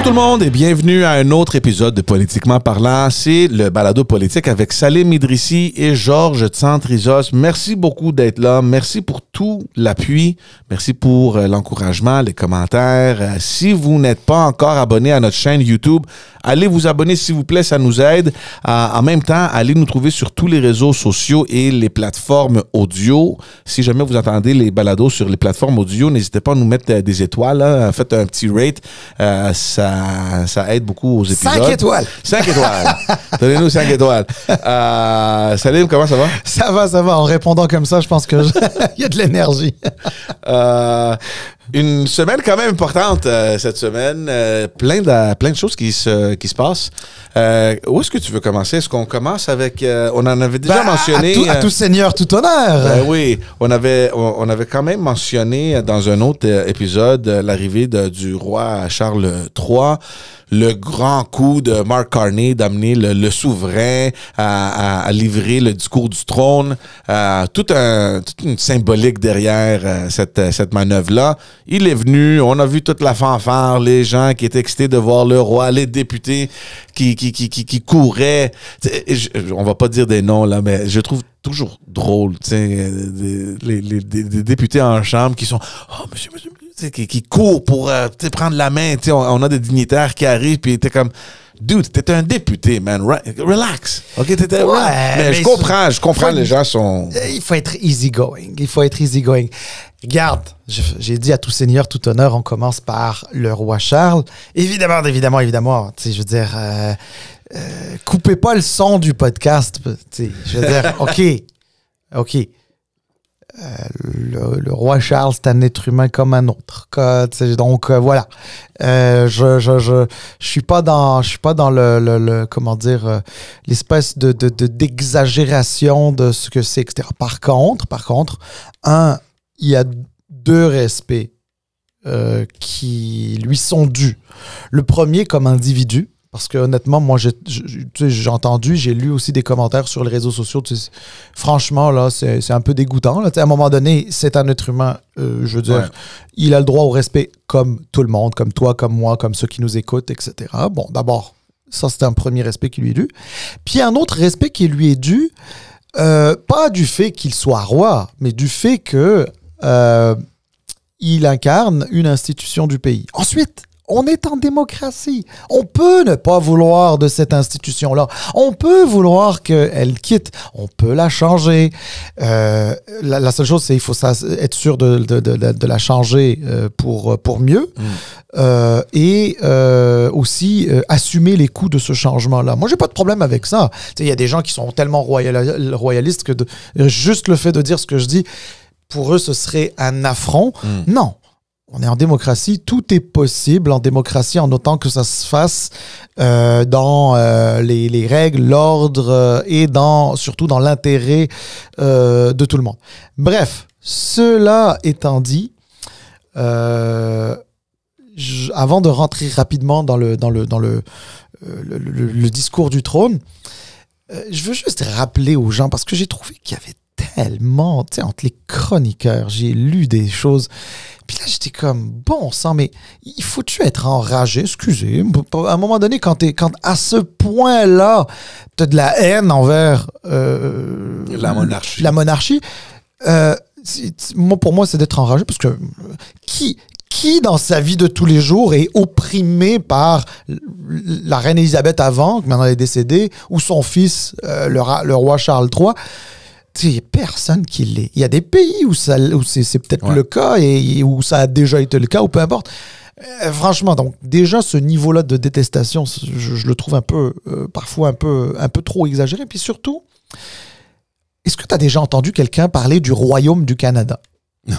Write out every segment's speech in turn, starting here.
Bonjour tout le monde et bienvenue à un autre épisode de Politiquement parlant. C'est le balado politique avec Salim Idrissi et Georges Tsantrizos. Merci beaucoup d'être là. Merci pour tout l'appui. Merci pour l'encouragement, les commentaires. Si vous n'êtes pas encore abonné à notre chaîne YouTube, allez vous abonner s'il vous plaît, ça nous aide. En même temps, allez nous trouver sur tous les réseaux sociaux et les plateformes audio. Si jamais vous entendez les balados sur les plateformes audio, n'hésitez pas à nous mettre des étoiles. Là. Faites un petit rate. Ça aide beaucoup aux épisodes. 5 étoiles. 5 étoiles. Donnez-nous 5 étoiles. Salim, comment ça va? Ça va. En répondant comme ça, je pense que il y a de l'énergie. Une semaine quand même importante cette semaine. Plein de choses qui se passent. Où est-ce que tu veux commencer? Est-ce qu'on commence avec... on en avait déjà mentionné... À tout seigneur, tout honneur. Oui, on avait quand même mentionné dans un autre épisode l'arrivée du roi Charles III, le grand coup de Mark Carney d'amener le souverain à livrer le discours du trône. Toute une symbolique derrière cette manœuvre-là. Il est venu, on a vu toute la fanfare, les gens qui étaient excités de voir le roi, les députés qui couraient. On va pas dire des noms, là, mais je trouve toujours drôle, tu sais, les députés en chambre qui sont « Oh, monsieur, qui courent pour prendre la main. On a des dignitaires qui arrivent, puis t'es comme... Dude, t'es un député, man. Relax. OK, t'étais... Ouais, mais je comprends, les gens sont... Il faut être easygoing. Regarde, j'ai dit à tout seigneur, tout honneur, on commence par le roi Charles. Évidemment. Je veux dire, coupez pas le son du podcast. Je veux dire, OK. Le roi Charles, c'est un être humain comme un autre. Donc voilà. Je suis pas dans le comment dire l'espèce d'exagération de ce que c'est, etc. Par contre, il y a deux respects qui lui sont dus. Le premier comme individu. Parce que honnêtement, moi, j'ai entendu, j'ai lu aussi des commentaires sur les réseaux sociaux. Franchement, là, c'est un peu dégoûtant. Là. À un moment donné, c'est un être humain. Je veux dire, il a le droit au respect comme tout le monde, comme toi, comme moi, comme ceux qui nous écoutent, etc. Bon, d'abord, ça, c'est un premier respect qui lui est dû. Puis un autre respect qui lui est dû, pas du fait qu'il soit roi, mais du fait que il incarne une institution du pays. Ensuite, on est en démocratie. On peut ne pas vouloir de cette institution-là. On peut vouloir qu'elle quitte. On peut la changer. La seule chose, c'est qu'il faut être sûr de la changer pour mieux. Et aussi assumer les coûts de ce changement-là. Moi, j'ai pas de problème avec ça. Il y a des gens qui sont tellement royalistes que juste le fait de dire ce que je dis, pour eux, ce serait un affront. Non. On est en démocratie, tout est possible en démocratie en autant que ça se fasse dans les règles, l'ordre et surtout dans l'intérêt de tout le monde. Bref, cela étant dit, avant de rentrer rapidement dans le discours du trône, je veux juste rappeler aux gens, parce que j'ai trouvé qu'il y avait tellement, tu sais, entre les chroniqueurs, j'ai lu des choses. Puis là, j'étais comme, bon sang, mais il faut-tu être enragé? Excusez, à un moment donné, quand à ce point-là, t'as de la haine envers la monarchie. Pour moi, c'est d'être enragé, parce que qui dans sa vie de tous les jours est opprimé par la reine Élisabeth avant, qui maintenant est décédée, ou son fils, le roi Charles III? Il n'y a personne qui l'est. Il y a des pays où c'est peut-être le cas et où ça a déjà été le cas, ou peu importe. Franchement, donc déjà ce niveau-là de détestation, je le trouve parfois un peu trop exagéré. Puis surtout, est-ce que tu as déjà entendu quelqu'un parler du Royaume du Canada? Non.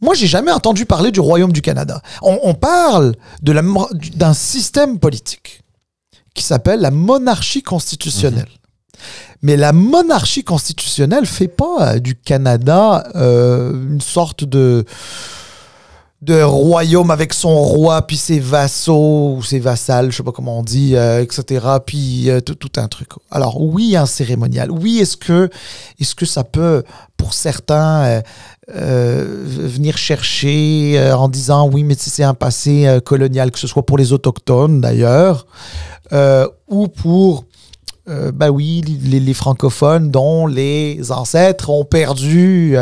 Moi, j'ai jamais entendu parler du Royaume du Canada. On parle d'un système politique qui s'appelle la monarchie constitutionnelle. Mais la monarchie constitutionnelle fait pas du Canada une sorte de de royaume avec son roi, puis ses vassaux ou ses vassales, je sais pas comment on dit, etc. Puis tout un truc. Alors oui, il y a un cérémonial. Oui, est-ce que ça peut, pour certains, venir chercher en disant oui, mais c'est un passé colonial, que ce soit pour les autochtones d'ailleurs, ou pour oui, les francophones dont les ancêtres ont perdu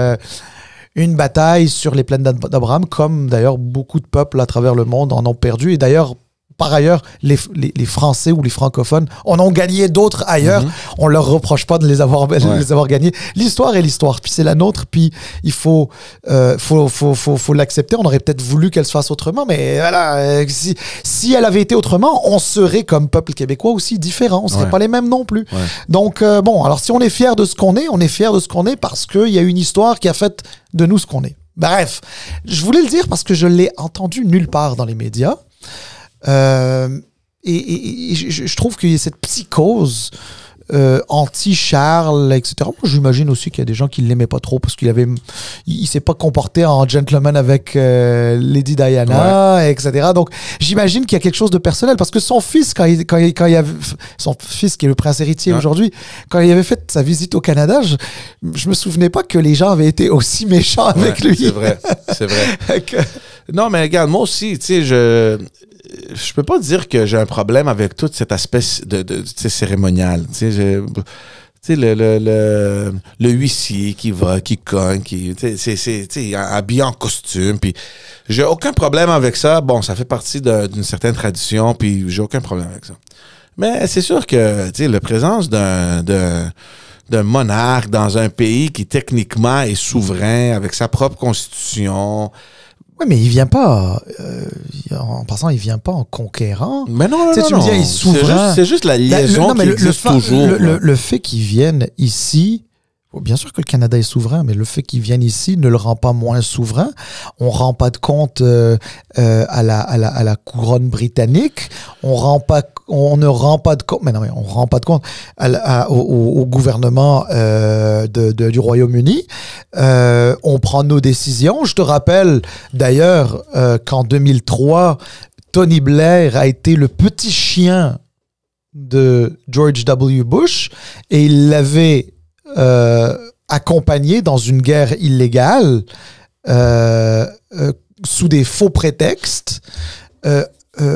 une bataille sur les plaines d'Abraham, comme d'ailleurs beaucoup de peuples à travers le monde en ont perdu. Et d'ailleurs, par ailleurs, les Français ou les francophones en ont gagné d'autres ailleurs. On leur reproche pas de les avoir gagnés. L'histoire est l'histoire, puis c'est la nôtre, puis il faut l'accepter. On aurait peut-être voulu qu'elle se fasse autrement, mais voilà, si elle avait été autrement, on serait comme peuple québécois aussi différent. On serait pas les mêmes non plus. Ouais. Donc alors si on est fier de ce qu'on est, on est fier de ce qu'on est parce qu'il y a une histoire qui a fait de nous ce qu'on est. Bref, je voulais le dire parce que je l'ai entendu nulle part dans les médias. Et je trouve qu'il y a cette psychose anti-Charles, etc. Moi, j'imagine aussi qu'il y a des gens qui ne l'aimaient pas trop parce il s'est pas comporté en gentleman avec Lady Diana, etc. Donc, j'imagine qu'il y a quelque chose de personnel parce que son fils, quand il avait son fils qui est le prince héritier aujourd'hui, quand il avait fait sa visite au Canada, je me souvenais pas que les gens avaient été aussi méchants avec lui. C'est vrai. Non, mais regarde, moi aussi, tu sais, je peux pas dire que j'ai un problème avec tout cet aspect de cérémonial. Tu sais, le huissier qui va, qui cogne, c'est habillé en costume. Puis j'ai aucun problème avec ça. Bon, ça fait partie d'une certaine tradition, puis j'ai aucun problème avec ça. Mais c'est sûr que la présence d'un monarque dans un pays qui techniquement est souverain, avec sa propre constitution. Oui, mais il vient pas, en passant, il vient pas en conquérant. Mais non, tu me dis, il est souverain. C'est juste la liaison qui existe toujours. Le fait qu'il vienne ici, bien sûr que le Canada est souverain, mais le fait qu'il vienne ici ne le rend pas moins souverain. On rend pas de compte à la couronne britannique. On ne rend pas de compte, on rend pas de compte au gouvernement du Royaume-Uni. On prend nos décisions. Je te rappelle d'ailleurs qu'en 2003, Tony Blair a été le petit chien de George W. Bush et il l'avait accompagné dans une guerre illégale sous des faux prétextes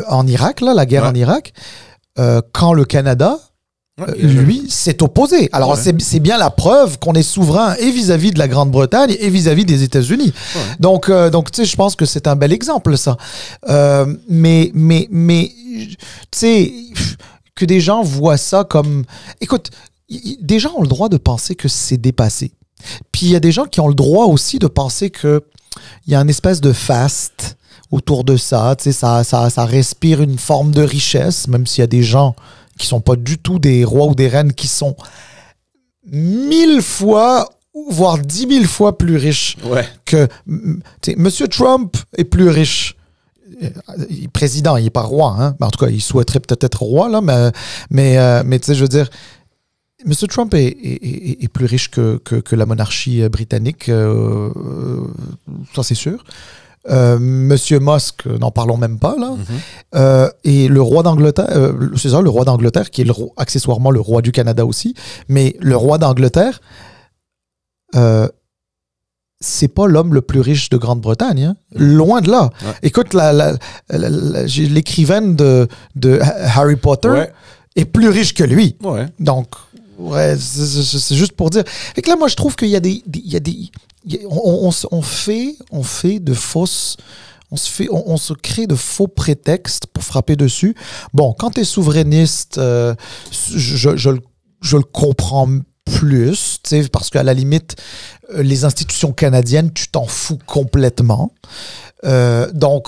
en Irak, la guerre en Irak, quand le Canada, lui, s'est opposé. Alors, c'est bien la preuve qu'on est souverain et vis-à-vis de la Grande-Bretagne et vis-à-vis des États-Unis. Ouais. Donc tu sais, je pense que c'est un bel exemple, ça. Mais tu sais, que des gens voient ça comme... Écoute, des gens ont le droit de penser que c'est dépassé. Puis il y a des gens qui ont le droit aussi de penser qu'il y a une espèce de faste autour de ça. Tu sais, ça respire une forme de richesse, même s'il y a des gens qui sont pas du tout des rois ou des reines qui sont 1000 fois, voire 10 000 fois plus riches que... Monsieur Trump est plus riche. Président, il n'est pas roi. Hein? En tout cas, il souhaiterait peut-être être roi, là, mais tu sais, je veux dire... M. Trump est plus riche que la monarchie britannique, ça c'est sûr. M. Musk, n'en parlons même pas, là. Et le roi d'Angleterre, c'est ça, le roi d'Angleterre, qui est accessoirement le roi du Canada aussi, mais le roi d'Angleterre, c'est pas l'homme le plus riche de Grande-Bretagne, hein? Loin de là. Ouais. Écoute, l'écrivaine de Harry Potter est plus riche que lui. Ouais. Donc... Ouais, c'est juste pour dire. Et que là, moi, je trouve qu'il y a on fait de fausses... On se crée de faux prétextes pour frapper dessus. Bon, quand tu es souverainiste, je le comprends plus, parce qu'à la limite, les institutions canadiennes, tu t'en fous complètement. Donc...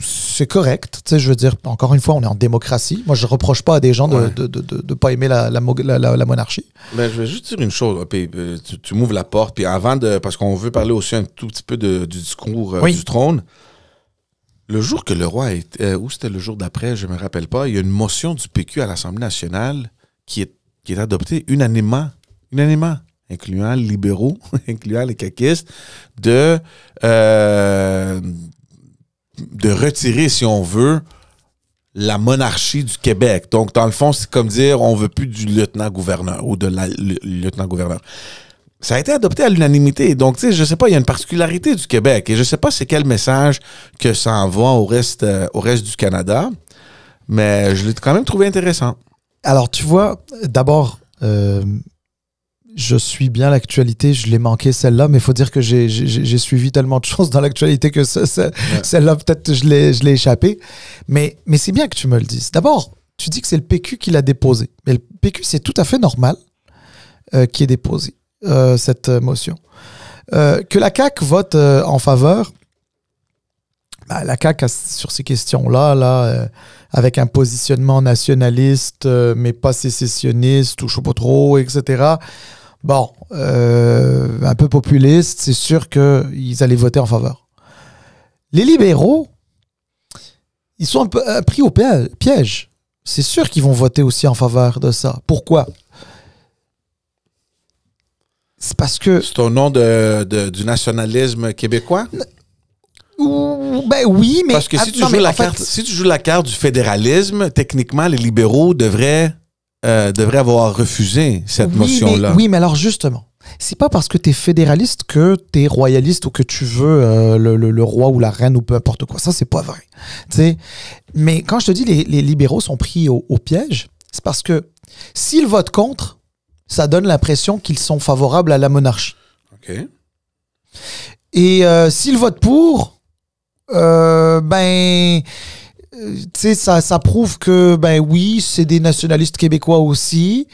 c'est correct, tu sais, je veux dire, encore une fois, on est en démocratie. Moi, je ne reproche pas à des gens de pas aimer la monarchie. Ben, je vais juste dire une chose, puis, tu m'ouvres la porte, puis parce qu'on veut parler aussi un tout petit peu du discours du trône, le jour que le roi ou c'était le jour d'après, je ne me rappelle pas, il y a une motion du PQ à l'Assemblée nationale qui est adoptée unanimement, incluant les libéraux, incluant les caquistes, de retirer, si on veut, la monarchie du Québec. Donc, dans le fond, c'est comme dire, on veut plus du lieutenant-gouverneur ou de la lieutenant-gouverneur. Ça a été adopté à l'unanimité. Donc, tu sais, je sais pas, il y a une particularité du Québec et je sais pas c'est quel message que ça envoie au reste du Canada, mais je l'ai quand même trouvé intéressant. Alors, tu vois, d'abord, je suis bien l'actualité, je l'ai manqué celle-là, mais il faut dire que j'ai suivi tellement de choses dans l'actualité que celle-là, peut-être, je l'ai échappé. Mais c'est bien que tu me le dises. D'abord, tu dis que c'est le PQ qui l'a déposé. Mais le PQ, c'est tout à fait normal qu'il ait déposé cette motion. Que la CAQ vote en faveur, ben, la CAQ, sur ces questions-là, avec un positionnement nationaliste, mais pas sécessionniste, ou je sais pas trop, etc., bon, un peu populiste, c'est sûr qu'ils allaient voter en faveur. Les libéraux, ils sont un peu pris au piège. C'est sûr qu'ils vont voter aussi en faveur de ça. Pourquoi? C'est parce que... C'est au nom du nationalisme québécois? Ben oui, mais... Parce que si tu joues la carte du fédéralisme, techniquement, les libéraux devraient avoir refusé cette motion-là. Oui, mais alors justement, c'est pas parce que tu es fédéraliste que tu es royaliste ou que tu veux le roi ou la reine ou peu importe quoi. Ça, c'est pas vrai. T'sais? Mais quand je te dis les libéraux sont pris au piège, c'est parce que s'ils votent contre, ça donne l'impression qu'ils sont favorables à la monarchie. OK. Et s'ils votent pour, tu sais, ça prouve que, ben oui, c'est des nationalistes québécois aussi.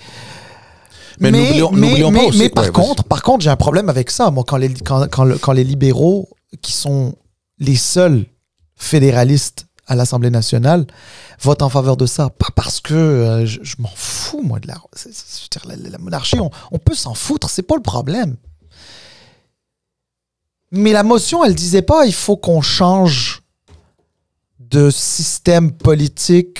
Mais n'oublions pas aussi. Mais par contre, j'ai un problème avec ça. Moi, quand les libéraux, qui sont les seuls fédéralistes à l'Assemblée nationale, votent en faveur de ça, pas parce que je m'en fous, moi, de la monarchie. On peut s'en foutre, c'est pas le problème. Mais la motion, elle disait pas, il faut qu'on change de système politique,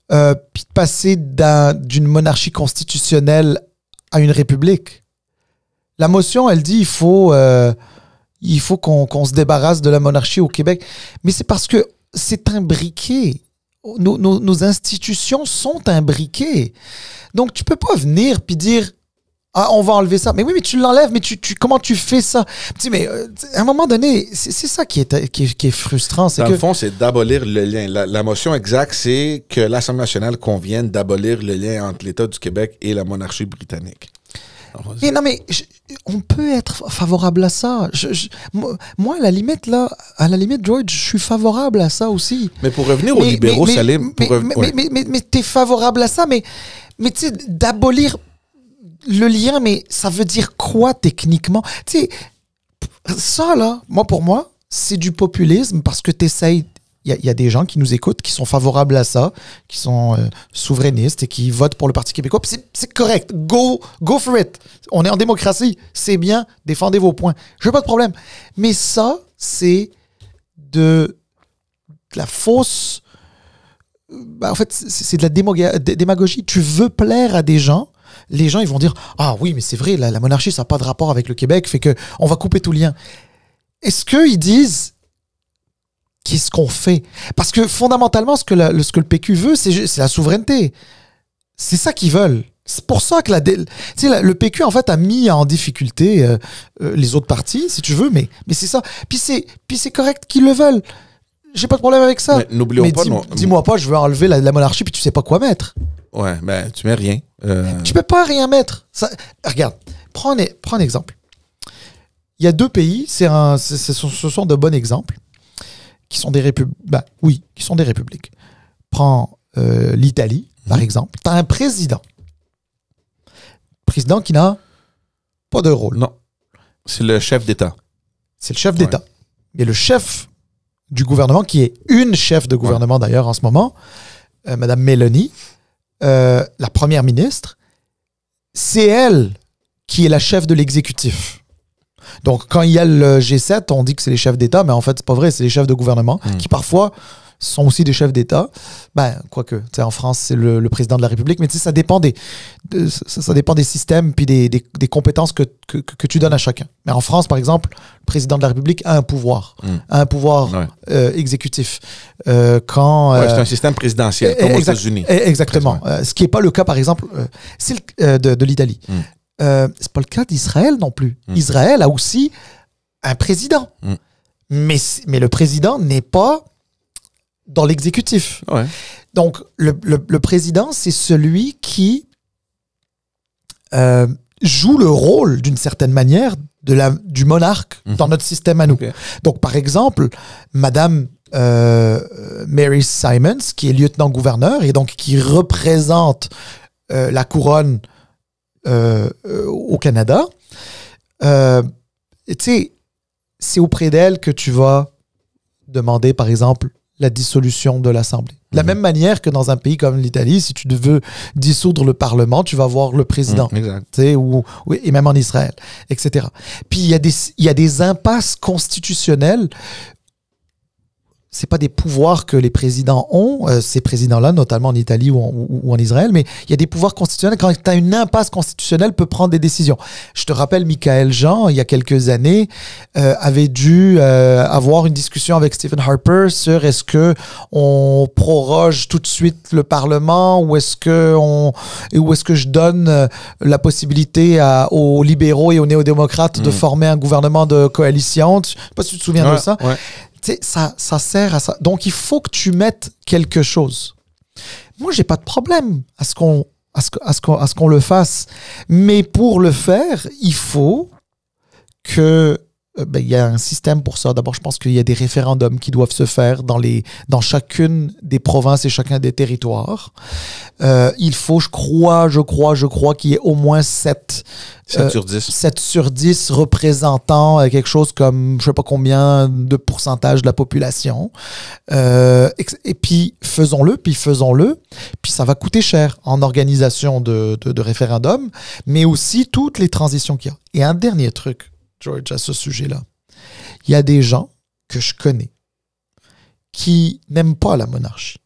puis de passer d'une monarchie constitutionnelle à une république. La motion, elle dit, il faut qu'on se débarrasse de la monarchie au Québec. Mais c'est parce que c'est imbriqué. Nos institutions sont imbriquées. Donc, tu peux pas venir puis dire... Ah, on va enlever ça. Mais oui, mais tu l'enlèves, mais comment tu fais ça? Tu sais, mais à un moment donné, c'est ça qui est frustrant. Dans le fond, c'est d'abolir le lien. La motion exacte, c'est que l'Assemblée nationale convienne d'abolir le lien entre l'État du Québec et la monarchie britannique. Mais non, mais on peut être favorable à ça. Moi, à la limite, George, je suis favorable à ça aussi. Mais pour revenir aux libéraux, Salim... Mais t'es favorable à ça, mais tu sais, d'abolir... le lien, mais ça veut dire quoi techniquement? Tu sais, ça là, pour moi, c'est du populisme parce que t'essayes. Il y a des gens qui nous écoutent, qui sont favorables à ça, qui sont souverainistes et qui votent pour le Parti québécois. Puis c'est correct. Go for it. On est en démocratie. C'est bien. Défendez vos points. Je n'ai pas de problème. Mais ça, c'est de la fausse... en fait, c'est de la démagogie. Tu veux plaire à des gens. Les gens, ils vont dire « Ah oui, mais c'est vrai, la monarchie, ça n'a pas de rapport avec le Québec, fait qu'on va couper tout lien. » Est-ce qu'ils disent « Qu'est-ce qu'on fait? » Parce que fondamentalement, ce que le PQ veut, c'est la souveraineté. C'est ça qu'ils veulent. C'est pour ça que le PQ, en fait, a mis en difficulté les autres partis, si tu veux, mais c'est ça. Puis c'est correct qu'ils le veulent. J'ai pas de problème avec ça. Mais n'oublions pas... Dis-moi pas, je veux enlever la monarchie, puis tu sais pas quoi mettre. Ouais, ben, tu mets rien. Tu peux pas rien mettre. Ça, regarde, prends un exemple. Il y a deux pays, ce sont de bons exemples, qui sont des républiques. Ben, oui, qui sont des républiques. Prends l'Italie, par exemple. Tu as un président. Président qui n'a pas de rôle. Non. C'est le chef d'État. C'est le chef d'État. Et le chef du gouvernement, qui est une chef de gouvernement d'ailleurs en ce moment, Mme Mélanie, la première ministre, c'est elle qui est la chef de l'exécutif. Donc, quand il y a le G7, on dit que c'est les chefs d'État, mais en fait, c'est pas vrai, c'est les chefs de gouvernement qui parfois sont aussi des chefs d'État. Ben, quoique, tu sais, en France, c'est le président de la République, mais tu sais, ça dépend ça dépend des systèmes puis des compétences que tu donnes à chacun. Mais en France, par exemple, le président de la République a un pouvoir, exécutif. C'est un système présidentiel, comme aux États-Unis. Exactement. Ce qui n'est pas le cas, par exemple, de l'Italie. C'est pas le cas d'Israël non plus. Israël a aussi un président. Mais le président n'est pas dans l'exécutif. Ouais. Donc, le président, c'est celui qui joue le rôle, d'une certaine manière, du monarque dans notre système à nous. Okay. Donc, par exemple, Madame Mary Simons, qui est lieutenant-gouverneur et donc qui représente la couronne au Canada, tu sais, c'est auprès d'elle que tu vas demander, par exemple, la dissolution de l'Assemblée. De la même manière que dans un pays comme l'Italie, si tu veux dissoudre le Parlement, tu vas voir le président. Et même en Israël, etc. Puis il y a des impasses constitutionnelles. C'est pas des pouvoirs que les présidents ont, ces présidents-là, notamment en Italie ou en Israël, mais il y a des pouvoirs constitutionnels. Quand tu as une impasse constitutionnelle, peut prendre des décisions. Je te rappelle, Michaël Jean, il y a quelques années, avait dû avoir une discussion avec Stephen Harper sur est-ce que on proroge tout de suite le Parlement ou est-ce que je donne la possibilité aux libéraux et aux néo-démocrates de former un gouvernement de coalition. Je sais pas si tu te souviens de ça. Ouais. Ça sert à ça. Donc, il faut que tu mettes quelque chose. Moi, j'ai pas de problème à ce qu'on le fasse. Mais pour le faire, il faut que il y a un système pour ça. D'abord, je pense qu'il y a des référendums qui doivent se faire dans chacune des provinces et chacun des territoires. Il faut, je crois qu'il y ait au moins 7 sur 10 représentant quelque chose comme, je sais pas combien de pourcentage de la population. Et puis, faisons-le, puis ça va coûter cher en organisation de référendum, mais aussi toutes les transitions qu'il y a. Et un dernier truc, George, à ce sujet-là. Il y a des gens que je connais qui n'aiment pas la monarchie,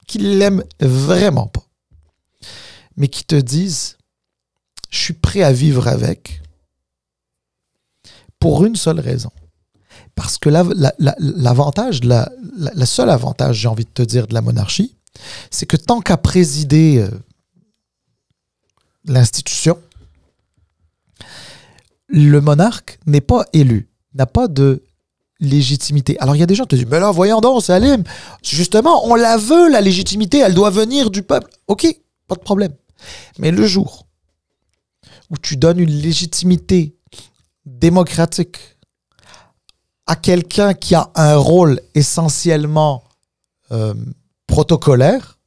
qui l'aiment vraiment pas, mais qui te disent « Je suis prêt à vivre avec pour une seule raison. » Parce que l'avantage, la seule avantage, j'ai envie de te dire, de la monarchie, c'est que tant qu'à présider l'institution, le monarque n'est pas élu, n'a pas de légitimité. Alors, il y a des gens qui te disent, mais là, voyons donc, Salim, justement, on la veut, la légitimité, elle doit venir du peuple. OK, pas de problème. Mais le jour où tu donnes une légitimité démocratique à quelqu'un qui a un rôle essentiellement protocolaire,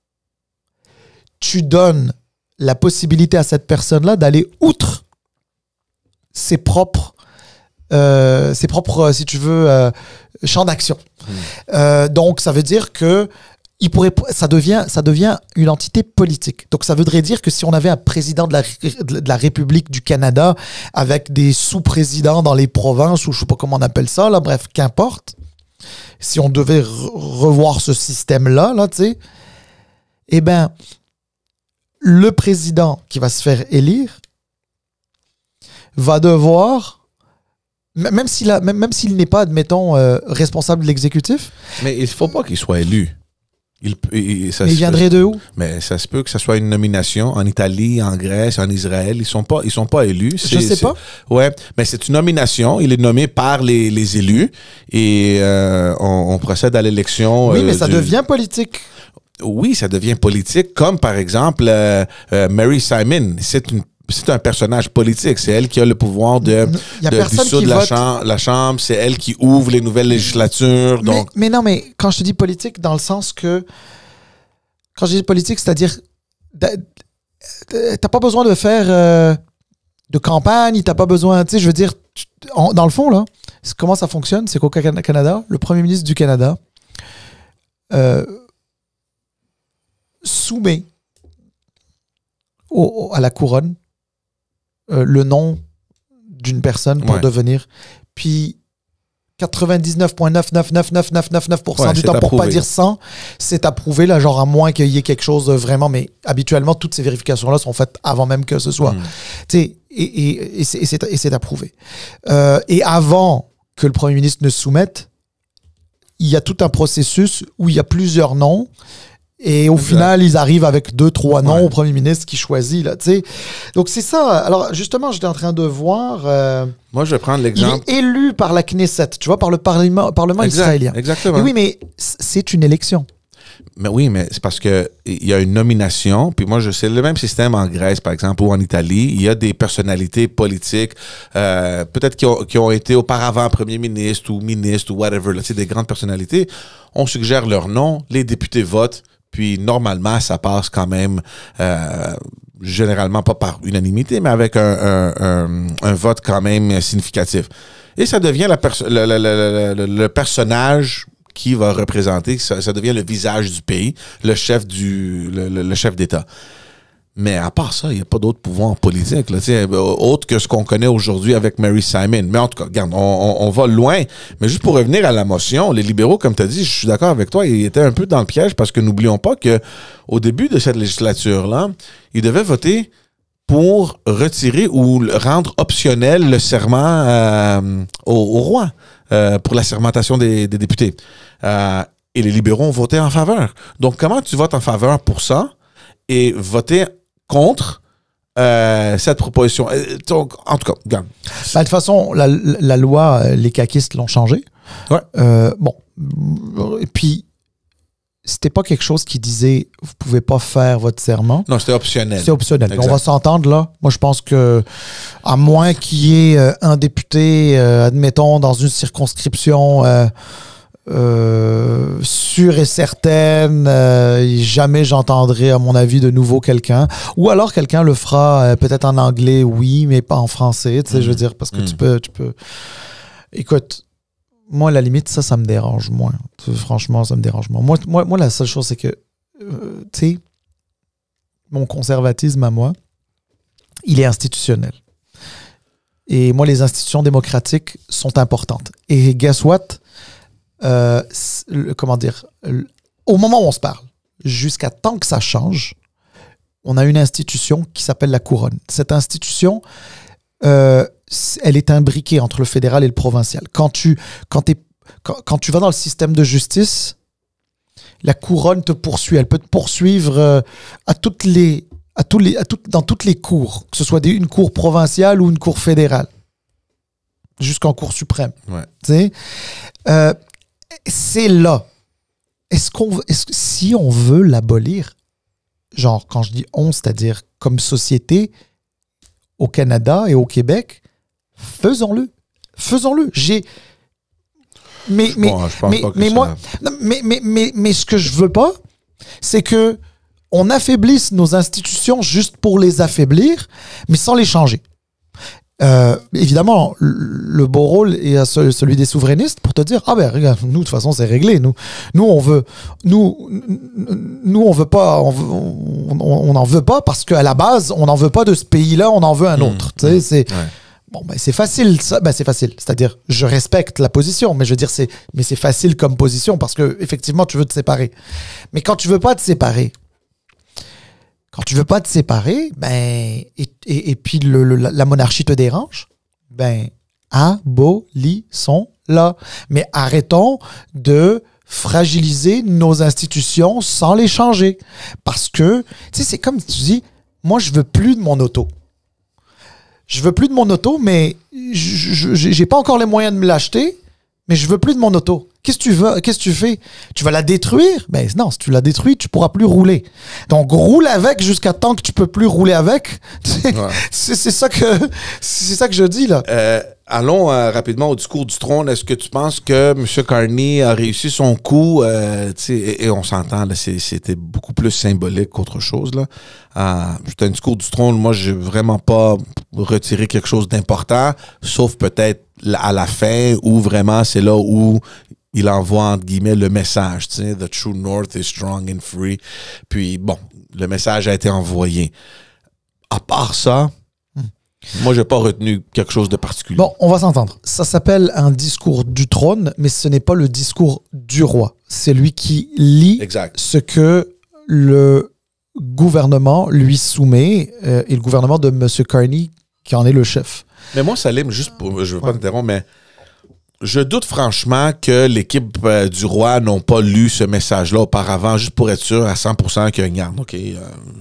tu donnes la possibilité à cette personne-là d'aller outre ses propres, si tu veux, champs d'action. Donc, ça veut dire que ça devient une entité politique. Donc, ça voudrait dire que si on avait un président de la République du Canada avec des sous-présidents dans les provinces, ou je ne sais pas comment on appelle ça, là, bref, qu'importe, si on devait revoir ce système-là, là, tu sais, eh bien, le président qui va se faire élire va devoir, même s'il n'est pas, admettons, responsable de l'exécutif. Mais il ne faut pas qu'il soit élu. Mais il viendrait de où? Mais ça se peut que ce soit une nomination en Italie, en Grèce, en Israël. Ils sont pas élus. Je sais pas. Ouais, mais c'est une nomination. Il est nommé par les élus et on procède à l'élection. Oui, mais ça devient politique. Oui, ça devient politique, comme par exemple Mary Simon. C'est un personnage politique. C'est elle qui a le pouvoir de dissoudre la Chambre. C'est elle qui ouvre les nouvelles législatures. Mais non, mais quand je te dis politique, dans le sens que... Quand je dis politique, c'est-à-dire... T'as pas besoin de faire de campagne, t'as pas besoin... Tu sais, je veux dire, dans le fond, là, comment ça fonctionne? C'est qu'au Canada, le premier ministre du Canada soumet à la couronne le nom d'une personne pour devenir. Puis, 99,9999999% du temps, pour pas dire 100, c'est approuvé, là, genre à moins qu'il y ait quelque chose de vraiment, mais habituellement, toutes ces vérifications-là sont faites avant même que ce soit. Tu sais, et c'est approuvé. Et avant que le premier ministre ne se soumette, il y a tout un processus où il y a plusieurs noms. Et au final, ils arrivent avec 2-3 noms au premier ministre qui choisit. Là, t'sais. Donc, c'est ça. Alors, justement, j'étais en train de voir... Moi, je vais prendre l'exemple... Il est élu par la Knesset, tu vois, par le Parlement israélien. Exactement. Et oui, mais c'est une élection. Mais oui, mais c'est parce que il y a une nomination, puis moi, je sais le même système en Grèce, par exemple, ou en Italie. Il y a des personnalités politiques, peut-être qui ont été auparavant premier ministre ou ministre ou whatever, là, des grandes personnalités. On suggère leur nom, les députés votent, puis normalement, ça passe quand même, généralement pas par unanimité, mais avec un vote quand même significatif. Et ça devient le personnage qui va représenter, ça devient le visage du pays, le chef le chef d'État. Mais à part ça, il n'y a pas d'autres pouvoirs politiques, là, autre que ce qu'on connaît aujourd'hui avec Mary Simon. Mais en tout cas, regarde, on va loin. Mais juste pour revenir à la motion, les libéraux, comme tu as dit, je suis d'accord avec toi, ils étaient un peu dans le piège parce que n'oublions pas qu'au début de cette législature-là, ils devaient voter pour retirer ou rendre optionnel le serment au roi pour la sermentation des députés. Et les libéraux ont voté en faveur. Donc, comment tu votes en faveur pour ça et voter contre cette proposition? Donc, en tout cas, regarde. De toute façon, la loi, les caquistes l'ont changée. Ouais. Bon. Et puis, c'était pas quelque chose qui disait vous pouvez pas faire votre serment. Non, c'était optionnel. C'était optionnel. Exact. On va s'entendre là. Moi, je pense que, à moins qu'il y ait un député, admettons, dans une circonscription sûre et certaine, jamais j'entendrai, à mon avis, de nouveau quelqu'un. Ou alors quelqu'un le fera peut-être en anglais, oui, mais pas en français. Tu sais, je veux dire, parce que tu peux. Écoute. Moi, à la limite, ça me dérange moins. Franchement, ça me dérange moins. Moi la seule chose, c'est que, tu sais, mon conservatisme à moi, il est institutionnel. Et moi, les institutions démocratiques sont importantes. Et guess what? Comment dire? Au moment où on se parle, jusqu'à temps que ça change, on a une institution qui s'appelle la Couronne. Cette institution... elle est imbriquée entre le fédéral et le provincial. Quand tu vas dans le système de justice, la couronne te poursuit. Elle peut te poursuivre dans toutes les cours, que ce soit une cour provinciale ou une cour fédérale, jusqu'en cour suprême. Ouais. C'est là. Si on veut l'abolir, genre quand je dis on, c'est-à-dire comme société, au Canada et au Québec, faisons-le. Mais ce que je veux pas, c'est que on affaiblisse nos institutions juste pour les affaiblir, mais sans les changer. Évidemment, le beau rôle est celui des souverainistes pour te dire, ah ben regarde, nous de toute façon c'est réglé, nous on veut pas, on n'en veut pas parce qu'à la base on n'en veut pas de ce pays-là, on en veut un autre. Tu sais, c'est bon, ben c'est facile, ça, ben c'est facile. C'est-à-dire, je respecte la position, mais je veux dire c'est facile comme position parce que effectivement tu veux te séparer. Mais quand tu veux pas te séparer. Ben, et puis la monarchie te dérange, ben, abolissons-la. Mais arrêtons de fragiliser nos institutions sans les changer. Parce que, tu sais, c'est comme tu dis, moi, je veux plus de mon auto. Mais j'ai pas encore les moyens de me l'acheter, mais je veux plus de mon auto. Qu'est-ce que tu fais? Tu vas la détruire? Ben non, si tu la détruis, tu pourras plus rouler. Donc, roule avec jusqu'à temps que tu peux plus rouler avec. C'est ça que je dis, là. Allons rapidement au discours du trône. Est-ce que tu penses que M. Carney a réussi son coup? Et on s'entend, là, c'était beaucoup plus symbolique qu'autre chose, là. C'était un discours du trône. Moi, j'ai vraiment pas retiré quelque chose d'important, sauf peut-être à la fin, où vraiment c'est là où il envoie, entre guillemets, le message, tu sais, « The true north is strong and free ». Puis, bon, le message a été envoyé. À part ça, Moi, j'ai pas retenu quelque chose de particulier. Bon, on va s'entendre. Ça s'appelle un discours du trône, mais ce n'est pas le discours du roi. C'est lui qui lit Exact. ce que le gouvernement lui soumet, et le gouvernement de M. Carney, qui en est le chef. Mais moi, Salim, juste pour... Je veux pas t'interrompre, mais je doute franchement que l'équipe du roi n'ont pas lu ce message-là auparavant, juste pour être sûr à 100% qu'il y a une garde. OK,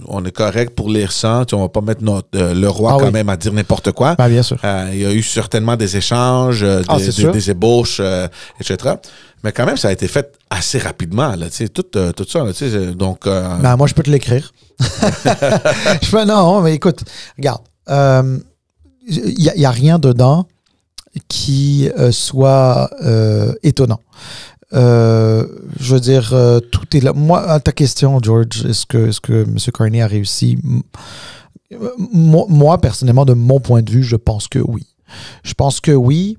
on est correct pour lire ça. On va pas mettre le roi quand même à dire n'importe quoi. Ah, bien sûr. Il y a eu certainement des échanges, des ébauches, etc. Mais quand même, ça a été fait assez rapidement. Là, tout ça. Là, donc, Ben, moi, je peux te l'écrire. Non, mais écoute, regarde. Il n'y a rien dedans qui soit étonnant. Je veux dire, tout est là. Moi, à ta question, George, est-ce que M. Carney a réussi? Moi, personnellement, de mon point de vue, je pense que oui. Je pense que oui,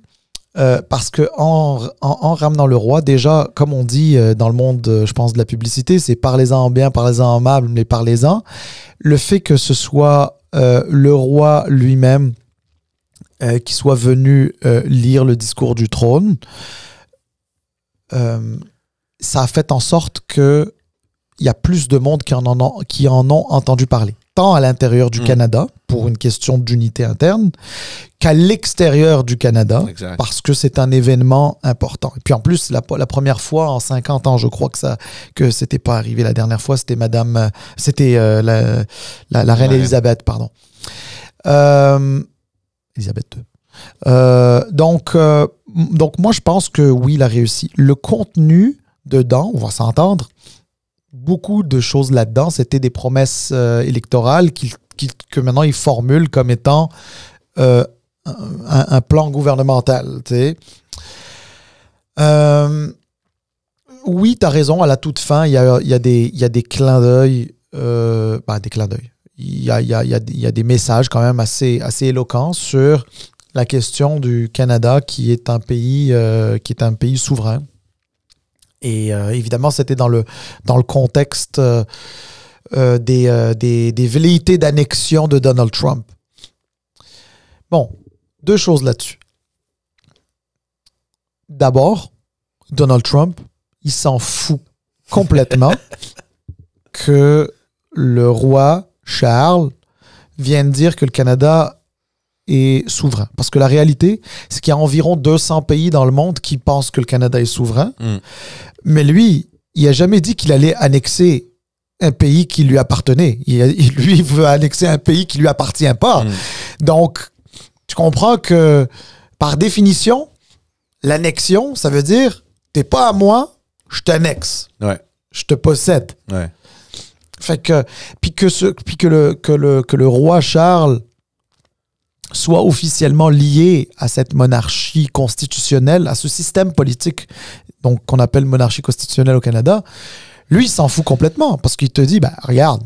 parce que en ramenant le roi, déjà, comme on dit dans le monde, je pense, de la publicité, c'est parlez-en en bien, parlez-en en mal, mais parlez-en. Le fait que ce soit le roi lui-même qui soit venu lire le discours du trône, ça a fait en sorte qu'il y a plus de monde qui en ont entendu parler, tant à l'intérieur du Canada, pour une question d'unité interne, qu'à l'extérieur du Canada, exact. Parce que c'est un événement important. Et puis en plus, la première fois en 50 ans, je crois que c'était pas arrivé. La dernière fois, c'était la reine Élisabeth, pardon. Élisabeth II. Donc, moi, je pense que oui, il a réussi. Le contenu dedans, on va s'entendre, beaucoup de choses là-dedans, c'était des promesses électorales que maintenant il formule comme étant un plan gouvernemental. Tu sais. Oui, tu as raison, à la toute fin, il y a des clins d'œil. Des clins d'œil. Il y a des messages quand même assez éloquents sur la question du Canada qui est un pays souverain. Et évidemment, c'était dans le contexte des velléités d'annexion de Donald Trump. Bon, deux choses là-dessus. D'abord, Donald Trump, il s'en fout complètement que le roi Charles vienne dire que le Canada est souverain. Parce que la réalité, c'est qu'il y a environ 200 pays dans le monde qui pensent que le Canada est souverain. Mais lui, il n'a jamais dit qu'il allait annexer un pays qui lui appartenait. Lui, il veut annexer un pays qui ne lui appartient pas. Donc, tu comprends que, par définition, l'annexion, ça veut dire, t'es pas à moi, je t'annexe. Ouais. Je te possède. Ouais. Fait que, puis que le roi Charles soit officiellement lié à cette monarchie constitutionnelle, à ce système politique donc qu'on appelle monarchie constitutionnelle au Canada, lui, il s'en fout complètement parce qu'il te dit, regarde,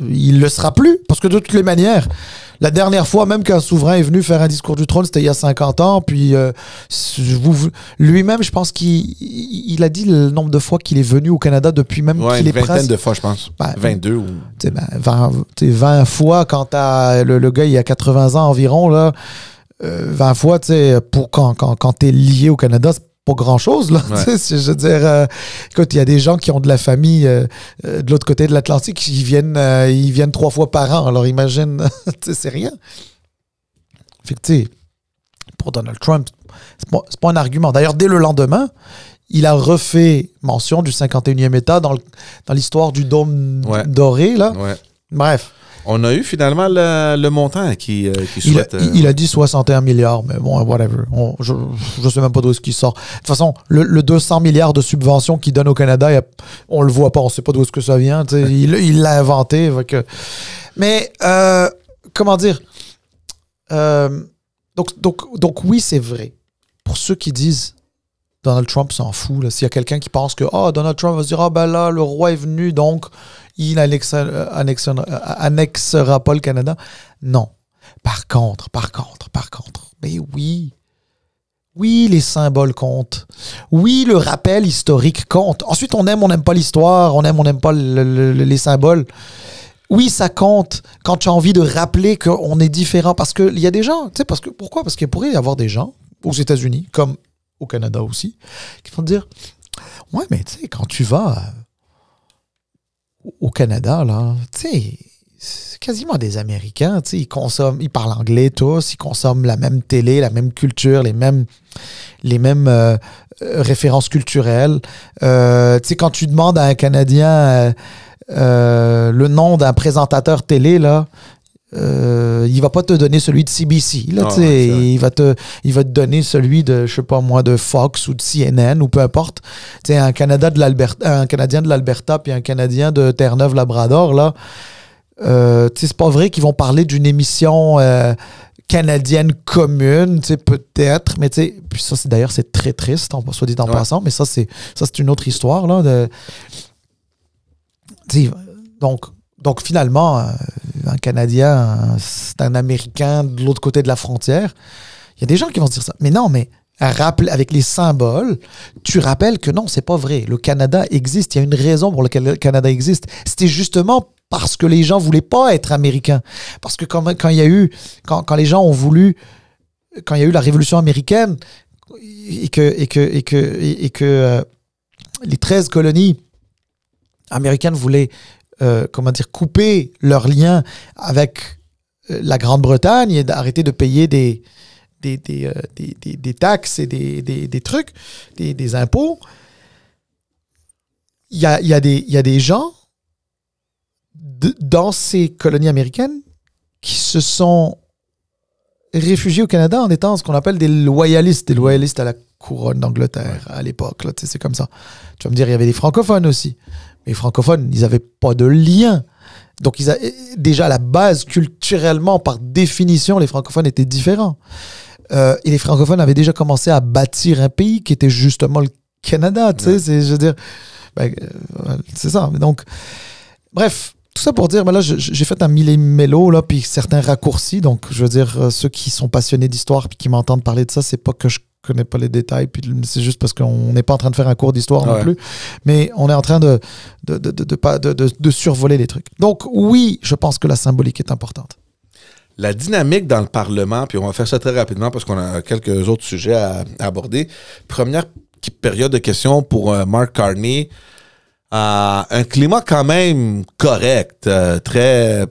il le sera plus. Parce que de toutes les manières, la dernière fois, même qu'un souverain est venu faire un discours du trône, c'était il y a 50 ans, puis lui-même, je pense qu'il a dit le nombre de fois qu'il est venu au Canada depuis même qu'il est prince. Une vingtaine de fois, je pense. 22 ou... 20 fois quand le gars, il a 80 ans environ, là, 20 fois, quand t'es lié au Canada, c'est pas grand-chose, là. Ouais. Je veux dire, écoute, il y a des gens qui ont de la famille de l'autre côté de l'Atlantique, ils viennent 3 fois par an. Alors imagine, c'est rien. Fait que, tu sais, pour Donald Trump, c'est pas un argument. D'ailleurs, dès le lendemain, il a refait mention du 51e État dans l'histoire du dôme doré, là. Ouais. Bref. On a eu finalement le montant qui souhaite... Il a dit 61 milliards, mais bon, whatever. Je ne sais même pas d'où est-ce qu'il sort. De toute façon, le 200 milliards de subventions qu'il donne au Canada, on le voit pas, on ne sait pas d'où est-ce que ça vient. Il l'a inventé. Mais, comment dire? Donc oui, c'est vrai. Pour ceux qui disent Donald Trump s'en fout, s'il y a quelqu'un qui pense que Donald Trump va se dire là, le roi est venu, donc il annexera pas le Canada. Non. Par contre, mais oui, les symboles comptent. Oui, le rappel historique compte. Ensuite, on n'aime pas l'histoire, on n'aime pas les symboles. oui, ça compte quand tu as envie de rappeler qu'on est différent. Parce qu'il y a des gens, tu sais, pourquoi? Parce qu'il pourrait y avoir des gens aux États-Unis, comme au Canada aussi, qui vont te dire, ouais, mais tu sais, quand tu vas au Canada, là, tu sais, c'est quasiment des Américains, tu sais, ils parlent anglais tous, ils consomment la même télé, la même culture, les mêmes références culturelles. Tu sais, quand tu demandes à un Canadien le nom d'un présentateur télé, là, il va pas te donner celui de CBC. Là, il va te donner celui de, je sais pas moi, de Fox ou de CNN ou peu importe. Tu sais, un Canadien de l'Alberta puis un Canadien de Terre-Neuve-Labrador, là, c'est pas vrai qu'ils vont parler d'une émission canadienne commune, peut-être, mais puis ça, d'ailleurs, c'est très triste, soit dit en passant, mais ça, c'est une autre histoire, là. Donc, finalement, un Canadien, c'est un Américain de l'autre côté de la frontière. Il y a des gens qui vont se dire ça. Mais non, mais avec les symboles, tu rappelles que non, c'est pas vrai. Le Canada existe. Il y a une raison pour laquelle le Canada existe. C'était justement parce que les gens voulaient pas être américains. Parce que quand les gens ont voulu, quand il y a eu la Révolution américaine et que les 13 colonies américaines voulaient couper leurs liens avec la Grande-Bretagne et d'arrêter de payer des taxes et des trucs, des impôts. Il y a des gens dans ces colonies américaines qui se sont réfugiés au Canada en étant ce qu'on appelle des loyalistes à la couronne d'Angleterre à l'époque. Là, c'est comme ça. Tu vas me dire, il y avait des francophones aussi. Mais les francophones, ils n'avaient pas de lien. Donc, déjà, à la base, culturellement, par définition, les francophones étaient différents. Et les francophones avaient déjà commencé à bâtir un pays qui était justement le Canada. Tu sais, je veux dire, c'est ça. Donc, bref, tout ça pour dire, là, j'ai fait un mélo, là, puis certains raccourcis. Donc, je veux dire, ceux qui sont passionnés d'histoire puis qui m'entendent parler de ça, c'est pas que je connais pas les détails, puis c'est juste parce qu'on n'est pas en train de faire un cours d'histoire non plus, mais on est en train de survoler les trucs. Donc, oui, je pense que la symbolique est importante. La dynamique dans le Parlement, puis on va faire ça très rapidement parce qu'on a quelques autres sujets à aborder. Première période de questions pour Mark Carney. Un climat quand même correct, très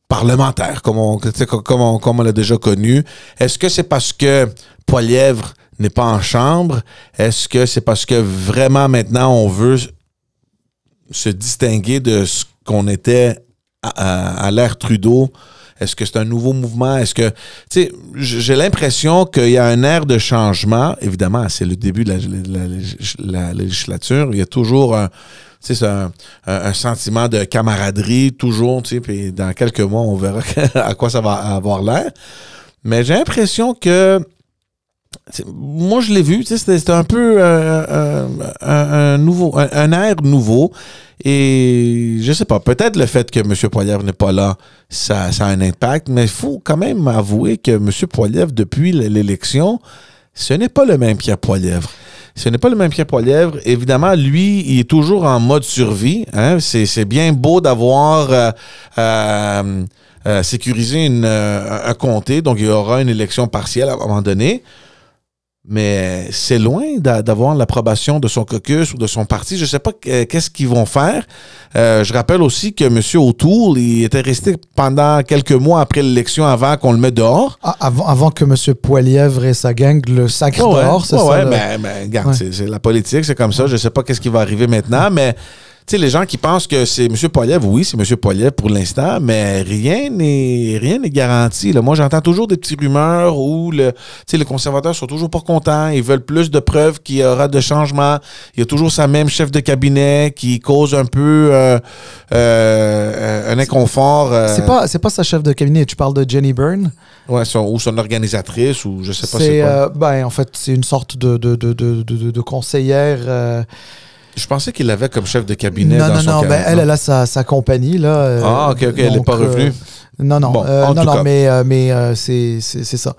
parlementaire, comme on l'a déjà connu. Est-ce que c'est parce que Poilievre n'est pas en chambre? Est-ce que c'est parce que vraiment maintenant on veut se distinguer de ce qu'on était à l'ère Trudeau? Est-ce que c'est un nouveau mouvement? Est-ce que, tu sais, j'ai l'impression qu'il y a un air de changement. Évidemment, c'est le début de la législature. Il y a toujours un sentiment de camaraderie, toujours, tu sais, puis dans quelques mois, on verra à quoi ça va avoir l'air. Mais j'ai l'impression que, moi, je l'ai vu, tu sais, c'était un peu un air nouveau. Et je sais pas, peut-être le fait que M. Poilievre n'est pas là, ça a un impact, mais il faut quand même avouer que M. Poilievre, depuis l'élection, ce n'est pas le même Pierre Poilievre. Ce n'est pas le même Pierre Poilievre. Évidemment, lui, il est toujours en mode survie. Hein? C'est bien beau d'avoir sécurisé un comté, donc il y aura une élection partielle à un moment donné. Mais c'est loin d'avoir l'approbation de son caucus ou de son parti. Je ne sais pas qu'est-ce qu'ils vont faire. Je rappelle aussi que M. O'Toole, il était resté pendant quelques mois après l'élection avant qu'on le mette dehors. Avant que M. Poilievre et sa gang le sacrent dehors, c'est ça? Oui, mais regarde, c'est la politique, c'est comme ça. Je ne sais pas qu'est-ce qui va arriver maintenant, mais tu sais, les gens qui pensent que c'est M. Poilievre, oui, c'est M. Poilievre pour l'instant, mais rien n'est garanti. Là. Moi, j'entends toujours des petites rumeurs où les conservateurs sont toujours pas contents. Ils veulent plus de preuves qu'il y aura de changements. Il y a toujours sa même chef de cabinet qui cause un peu un inconfort. C'est pas sa chef de cabinet. Tu parles de Jenny Byrne? Ouais, ou son organisatrice, ou je sais pas c'est quoi. En fait, c'est une sorte de conseillère... Je pensais qu'il l'avait comme chef de cabinet. Non, elle a sa compagnie, là. OK, elle n'est pas revenue. Non, mais c'est ça.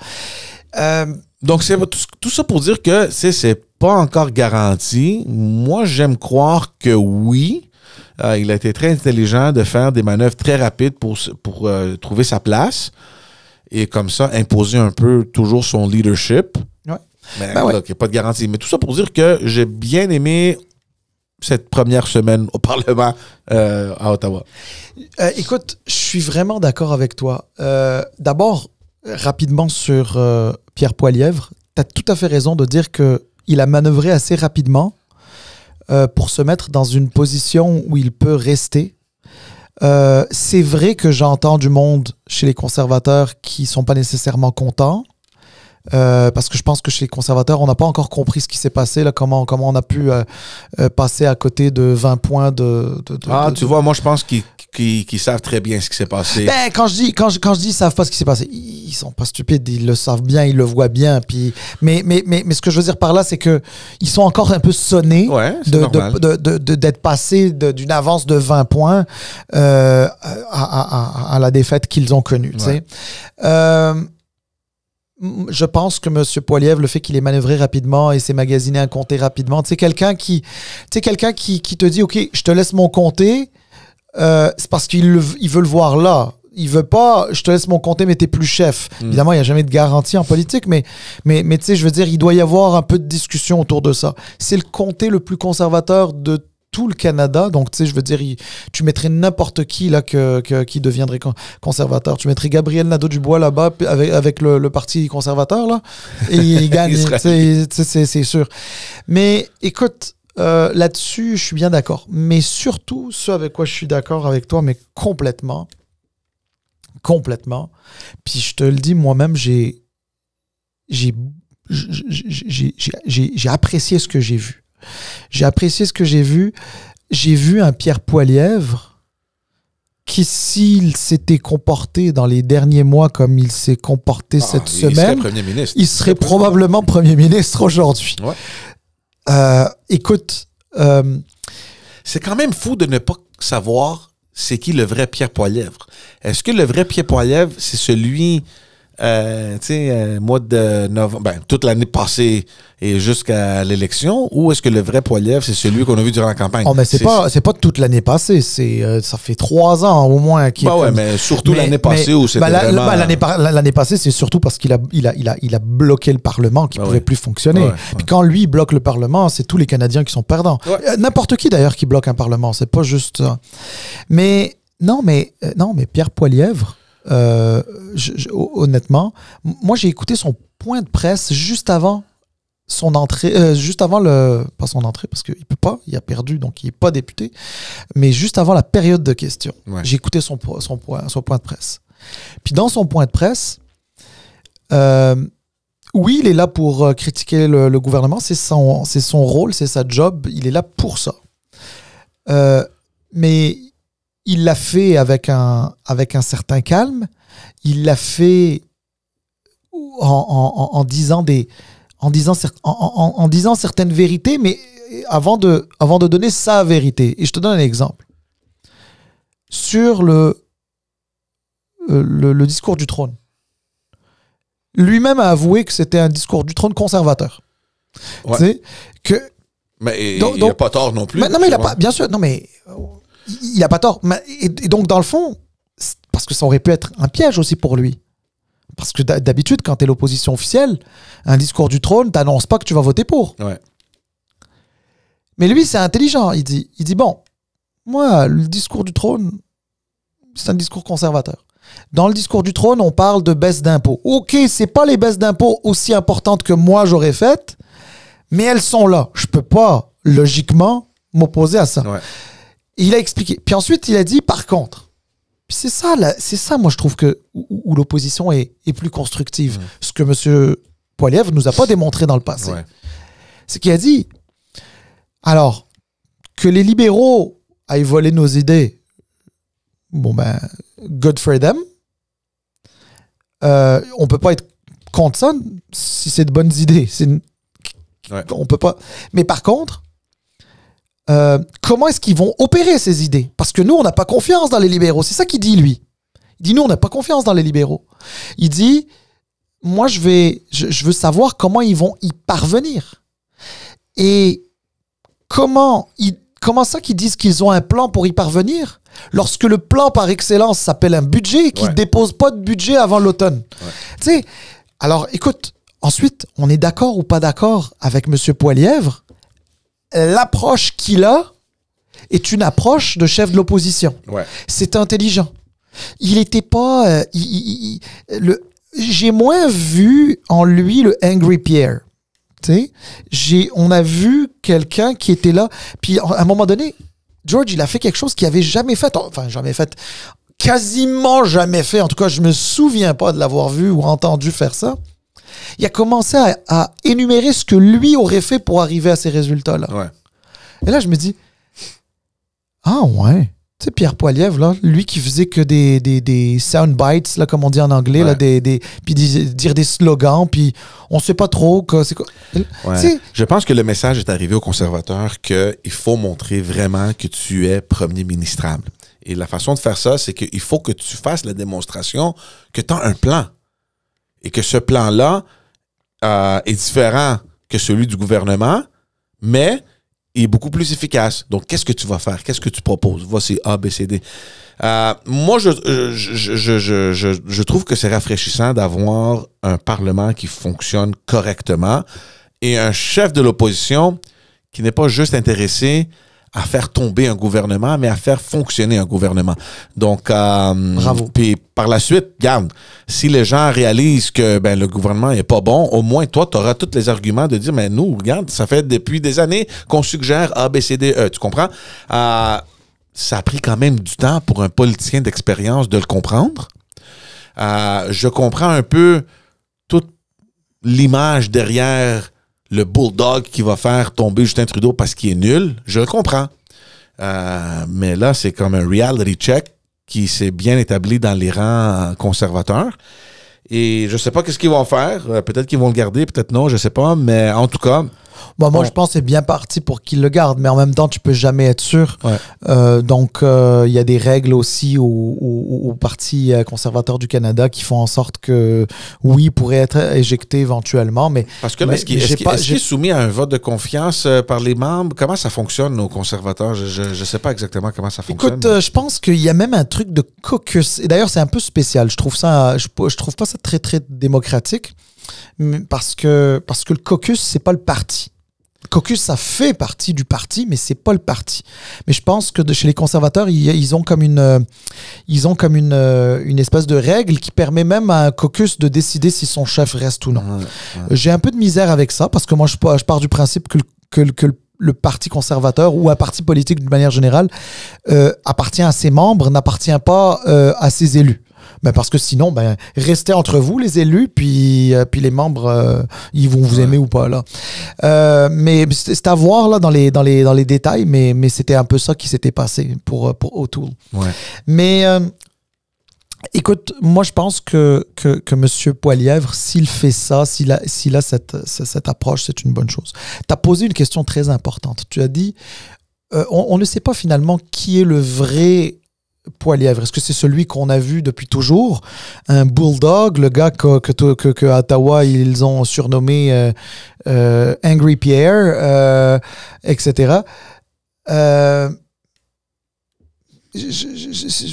Donc, c'est tout ça pour dire que c'est pas encore garanti. Moi, j'aime croire que oui. Il a été très intelligent de faire des manœuvres très rapides pour trouver sa place et comme ça imposer un peu toujours son leadership. Ouais. Mais il n'y a pas de garantie. Mais tout ça pour dire que j'ai bien aimé cette première semaine au Parlement à Ottawa. Écoute, je suis vraiment d'accord avec toi. D'abord, rapidement sur Pierre Poilievre, tu as tout à fait raison de dire qu'il a manœuvré assez rapidement pour se mettre dans une position où il peut rester. C'est vrai que j'entends du monde chez les conservateurs qui ne sont pas nécessairement contents. Parce que je pense que chez les conservateurs, on n'a pas encore compris ce qui s'est passé, là, comment on a pu passer à côté de 20 points tu vois, moi je pense qu'ils savent très bien ce qui s'est passé. Ben, quand je dis ils savent pas ce qui s'est passé, ils sont pas stupides, ils le savent bien, ils le voient bien. Puis, mais ce que je veux dire par là, c'est que ils sont encore un peu sonnés d'être passés d'une avance de 20 points à la défaite qu'ils ont connue. Ouais. Je pense que M. Poilievre, le fait qu'il ait manœuvré rapidement et s'est magasiné un comté rapidement, c'est quelqu'un qui te dit « Ok, je te laisse mon comté, c'est parce qu'il veut le voir là. Il veut pas, je te laisse mon comté, mais t'es plus chef. » Évidemment, il n'y a jamais de garantie en politique, mais tu sais, je veux dire, il doit y avoir un peu de discussion autour de ça. C'est le comté le plus conservateur de tout le Canada, donc tu sais, je veux dire, tu mettrais n'importe qui là qui deviendrait conservateur. Tu mettrais Gabriel Nadeau-Dubois là-bas avec le parti conservateur là, et il gagne, c'est sûr. Mais écoute, là-dessus, je suis bien d'accord. Mais surtout, ce avec quoi je suis d'accord avec toi, mais complètement. Puis je te le dis, moi-même, j'ai apprécié ce que j'ai vu. J'ai apprécié ce que j'ai vu. J'ai vu un Pierre Poilievre qui, s'il s'était comporté dans les derniers mois comme il s'est comporté cette semaine, il serait probablement Premier ministre aujourd'hui. Ouais. Écoute... c'est quand même fou de ne pas savoir c'est qui le vrai Pierre Poilievre. Est-ce que le vrai Pierre Poilievre, c'est celui... mois de novembre, toute l'année passée et jusqu'à l'élection, ou est-ce que le vrai Poilievre, c'est celui qu'on a vu durant la campagne? Oh, mais c'est pas toute l'année passée, ça fait 3 ans au moins. Mais surtout l'année passée où c'était vraiment... l'année passée, c'est surtout parce qu'il a bloqué le Parlement, qui ne pouvait plus fonctionner. Puis quand lui bloque le Parlement, c'est tous les Canadiens qui sont perdants. N'importe qui d'ailleurs qui bloque un Parlement, c'est pas juste ça. Mais Pierre Poilievre, honnêtement, moi j'ai écouté son point de presse juste avant son entrée, pas son entrée parce qu'il peut pas, il a perdu donc il est pas député, mais juste avant la période de questions. J'ai écouté son point de presse. Puis dans son point de presse, oui, il est là pour critiquer le gouvernement, c'est son rôle, c'est sa job, il est là pour ça. Mais il l'a fait avec un certain calme. Il l'a fait en disant certaines vérités, mais avant de donner sa vérité. Et je te donne un exemple. Sur le discours du trône. Lui-même a avoué que c'était un discours du trône conservateur. Ouais. Tu sais, mais il n'a pas tort non plus. Non, mais il n'a pas... Bien sûr, non, mais... Il n'a pas tort. Et donc, dans le fond, parce que ça aurait pu être un piège aussi pour lui. Parce que d'habitude, quand tu es l'opposition officielle, un discours du trône, tu n'annonces pas que tu vas voter pour. Ouais. Mais lui, c'est intelligent. Il dit, bon, moi, le discours du trône, c'est un discours conservateur. Dans le discours du trône, on parle de baisse d'impôts. OK, c'est pas les baisses d'impôts aussi importantes que moi j'aurais faites, mais elles sont là. Je peux pas, logiquement, m'opposer à ça. Ouais. Et il a expliqué. Puis ensuite, il a dit, par contre, puis c'est ça, moi, je trouve que où l'opposition est plus constructive. Ce que M. Poilievre nous a pas démontré dans le passé. Ouais. C'est qu'il a dit, alors, que les libéraux aillent voler nos idées, good for them. On peut pas être contre ça si c'est de bonnes idées. On peut pas. Mais par contre, comment est-ce qu'ils vont opérer ces idées? Parce que nous, on n'a pas confiance dans les libéraux. C'est ça qu'il dit, lui. Il dit, nous, on n'a pas confiance dans les libéraux. Il dit, moi, je veux savoir comment ils vont y parvenir. Et comment comment ça qu'ils disent qu'ils ont un plan pour y parvenir? Lorsque le plan par excellence s'appelle un budget et qu'ils ne déposent pas de budget avant l'automne. Tu sais, alors écoute, ensuite, on est d'accord ou pas d'accord avec M. Poilievre? L'approche qu'il a est une approche de chef de l'opposition. C'est intelligent. Il n'était pas... j'ai moins vu en lui le Angry Pierre. On a vu quelqu'un qui était là. Puis à un moment donné, George, il a fait quelque chose qu'il n'avait jamais fait. Enfin, jamais fait. Quasiment jamais fait. En tout cas, je ne me souviens pas de l'avoir vu ou entendu faire ça. Il a commencé à énumérer ce que lui aurait fait pour arriver à ces résultats-là. Et là, je me dis, ah ouais. Tu sais, Pierre Poilievre, là, lui qui faisait que des sound bites, là, comme on dit en anglais, là, puis dire des slogans, puis on sait pas trop c'est quoi. Je pense que le message est arrivé aux conservateurs qu'il faut montrer vraiment que tu es premier ministrable. Et la façon de faire ça, c'est qu'il faut que tu fasses la démonstration que tu as un plan. Et que ce plan-là est différent que celui du gouvernement, mais il est beaucoup plus efficace. Donc, qu'est-ce que tu vas faire? Qu'est-ce que tu proposes? Voici A, B, C, D. Moi, je trouve que c'est rafraîchissant d'avoir un Parlement qui fonctionne correctement et un chef de l'opposition qui n'est pas juste intéressé à faire tomber un gouvernement, mais à faire fonctionner un gouvernement. Donc, bravo. Puis par la suite, regarde, si les gens réalisent que le gouvernement n'est pas bon, au moins toi, tu auras tous les arguments de dire, mais nous, regarde, ça fait depuis des années qu'on suggère A, B, C, D, E. Tu comprends? Ça a pris quand même du temps pour un politicien d'expérience de le comprendre. Je comprends un peu toute l'image derrière le bulldog qui va faire tomber Justin Trudeau parce qu'il est nul. Je le comprends. Mais là, c'est comme un reality check qui s'est bien établi dans les rangs conservateurs. Et je sais pas qu'est-ce qu'ils vont faire. Peut-être qu'ils vont le garder, peut-être non, je sais pas. Mais en tout cas... Moi, je pense que c'est bien parti pour qu'il le garde, mais en même temps, tu peux jamais être sûr. Donc, il y a des règles aussi au Parti conservateur du Canada qui font en sorte que, oui, il pourrait être éjecté éventuellement, mais... Parce que là, est-ce qu'il est soumis à un vote de confiance par les membres? Comment ça fonctionne, nos conservateurs? Je sais pas exactement comment ça fonctionne. Écoute, je pense qu'il y a même un truc de caucus. Et d'ailleurs, c'est un peu spécial. Je trouve pas ça très, très démocratique, parce que le caucus, c'est pas le parti. Le caucus, ça fait partie du parti, mais c'est pas le parti. Mais je pense que chez les conservateurs, ils ont comme une espèce de règle qui permet même à un caucus de décider si son chef reste ou non. J'ai un peu de misère avec ça, parce que moi, je pars du principe que le parti conservateur ou un parti politique d'une manière générale appartient à ses membres, n'appartient pas à ses élus. Parce que sinon, restez entre vous, les élus, puis les membres, ils vont vous aimer ou pas, là. Mais c'est à voir, là, dans les détails, mais c'était un peu ça qui s'était passé pour O'Toole. Mais, écoute, moi, je pense que M. Poilievre, s'il fait ça, s'il a cette approche, c'est une bonne chose. Tu as posé une question très importante. Tu as dit, on ne sait pas finalement qui est le vrai Poilievre. Est-ce que c'est celui qu'on a vu depuis toujours? Un bulldog, le gars que à Ottawa, ils ont surnommé Angry Pierre, etc.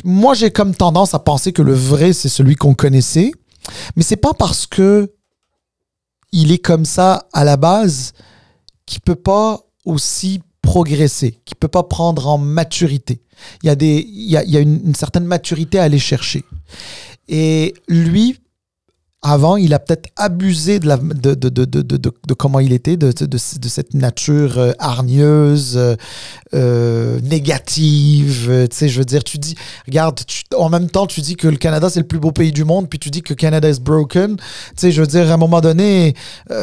Moi, j'ai comme tendance à penser que le vrai, c'est celui qu'on connaissait. Mais c'est pas parce que il est comme ça à la base qu'il peut pas aussi progresser, qui peut pas prendre en maturité. Il y a une certaine maturité à aller chercher. Et lui, avant, il a peut-être abusé de comment il était, de cette nature hargneuse, négative. Tu sais, je veux dire, tu dis, regarde, en même temps, tu dis que le Canada, c'est le plus beau pays du monde, puis tu dis que Canada is broken. Tu sais, je veux dire, à un moment donné,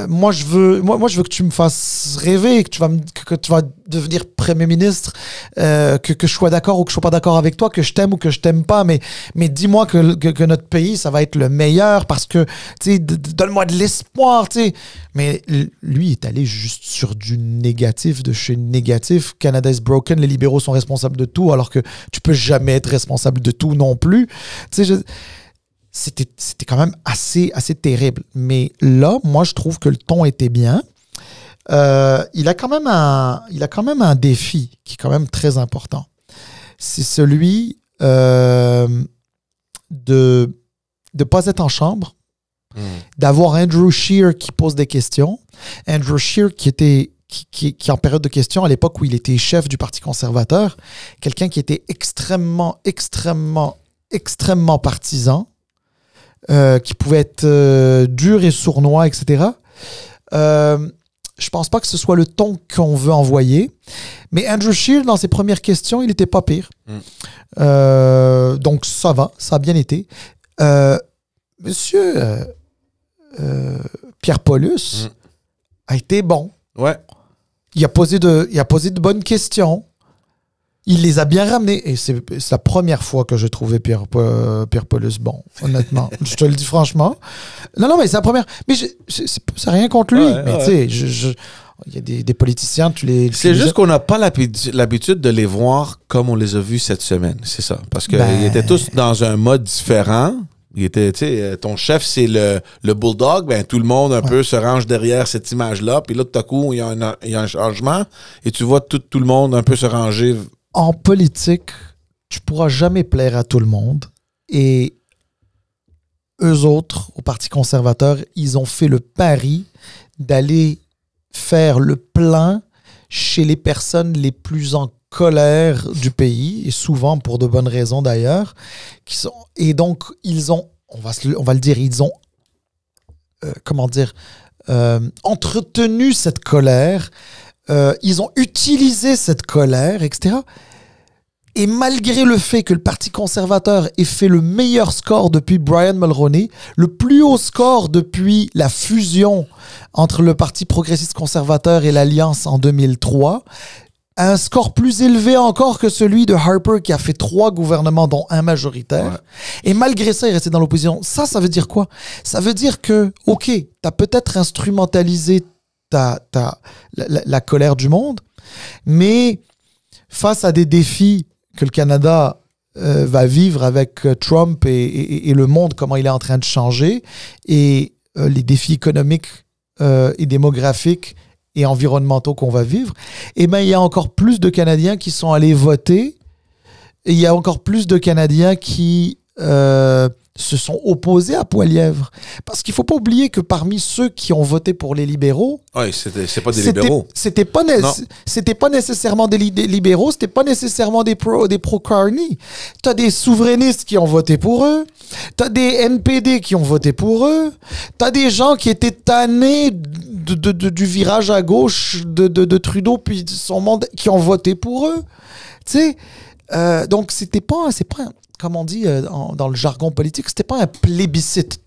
moi, je veux que tu me fasses rêver, que tu vas devenir premier ministre, que je sois d'accord ou que je sois pas d'accord avec toi, que je t'aime ou que je t'aime pas, mais dis-moi que notre pays, ça va être le meilleur parce que, tu sais, donne-moi de l'espoir, tu sais. Mais lui, il est allé juste sur du négatif, de chez négatif. Canada is broken, les libéraux sont responsables de tout, alors que tu peux jamais être responsable de tout non plus. Tu sais, c'était quand même assez terrible. Mais là, moi, je trouve que le ton était bien. il a quand même un défi qui est quand même très important. C'est celui de ne pas être en chambre, d'avoir Andrew Scheer qui pose des questions. Andrew Scheer qui est en période de questions à l'époque où il était chef du Parti conservateur, quelqu'un qui était extrêmement partisan, qui pouvait être dur et sournois, etc. Je pense pas que ce soit le ton qu'on veut envoyer. Mais Andrew Scheer, dans ses premières questions, il n'était pas pire. Donc ça va, ça a bien été. Monsieur Pierre Paulus a été bon. Ouais. Il a posé de bonnes questions. Il les a bien ramenées. Et c'est la première fois que je trouvais Pierre Paulus bon, honnêtement. Je te le dis franchement. Non, mais c'est la première. Mais c'est rien contre lui. Ouais, mais tu sais, il y a des politiciens, c'est juste qu'on n'a pas l'habitude de les voir comme on les a vus cette semaine. C'est ça. Parce qu'ils étaient tous dans un mode différent. Il était, tu sais, ton chef, c'est le bulldog. Ben, tout le monde un peu se range derrière cette image-là. Puis là, tout à coup, il y a un changement. Et tu vois tout le monde un peu se ranger. En politique, tu pourras jamais plaire à tout le monde. Et eux autres, au Parti conservateur, ils ont fait le pari d'aller faire le plein chez les personnes les plus en colère du pays, et souvent pour de bonnes raisons d'ailleurs. Et donc, ils ont, on va le dire, ils ont, entretenu cette colère. Ils ont utilisé cette colère, etc. Et malgré le fait que le Parti conservateur ait fait le meilleur score depuis Brian Mulroney, le plus haut score depuis la fusion entre le Parti progressiste conservateur et l'Alliance en 2003, un score plus élevé encore que celui de Harper qui a fait 3 gouvernements dont un majoritaire. Ouais. Et malgré ça, il est resté dans l'opposition. Ça veut dire quoi? Ça veut dire que, OK, tu as peut-être instrumentalisé la colère du monde, mais face à des défis que le Canada va vivre avec Trump et le monde, comment il est en train de changer, et les défis économiques et démographiques et environnementaux qu'on va vivre, eh ben, il y a encore plus de Canadiens qui sont allés voter, et il y a encore plus de Canadiens qui se sont opposés à Poilievre. Parce qu'il ne faut pas oublier que parmi ceux qui ont voté pour les libéraux... Oui, c'est pas des libéraux. C'était pas nécessairement des libéraux, c'était pas nécessairement des pro-Carney. Tu as des souverainistes qui ont voté pour eux, tu as des NPD qui ont voté pour eux, tu as des gens qui étaient tannés du virage à gauche de Trudeau puis de son monde qui ont voté pour eux. Tu sais, donc c'est pas comme on dit dans le jargon politique, c'était pas un plébiscite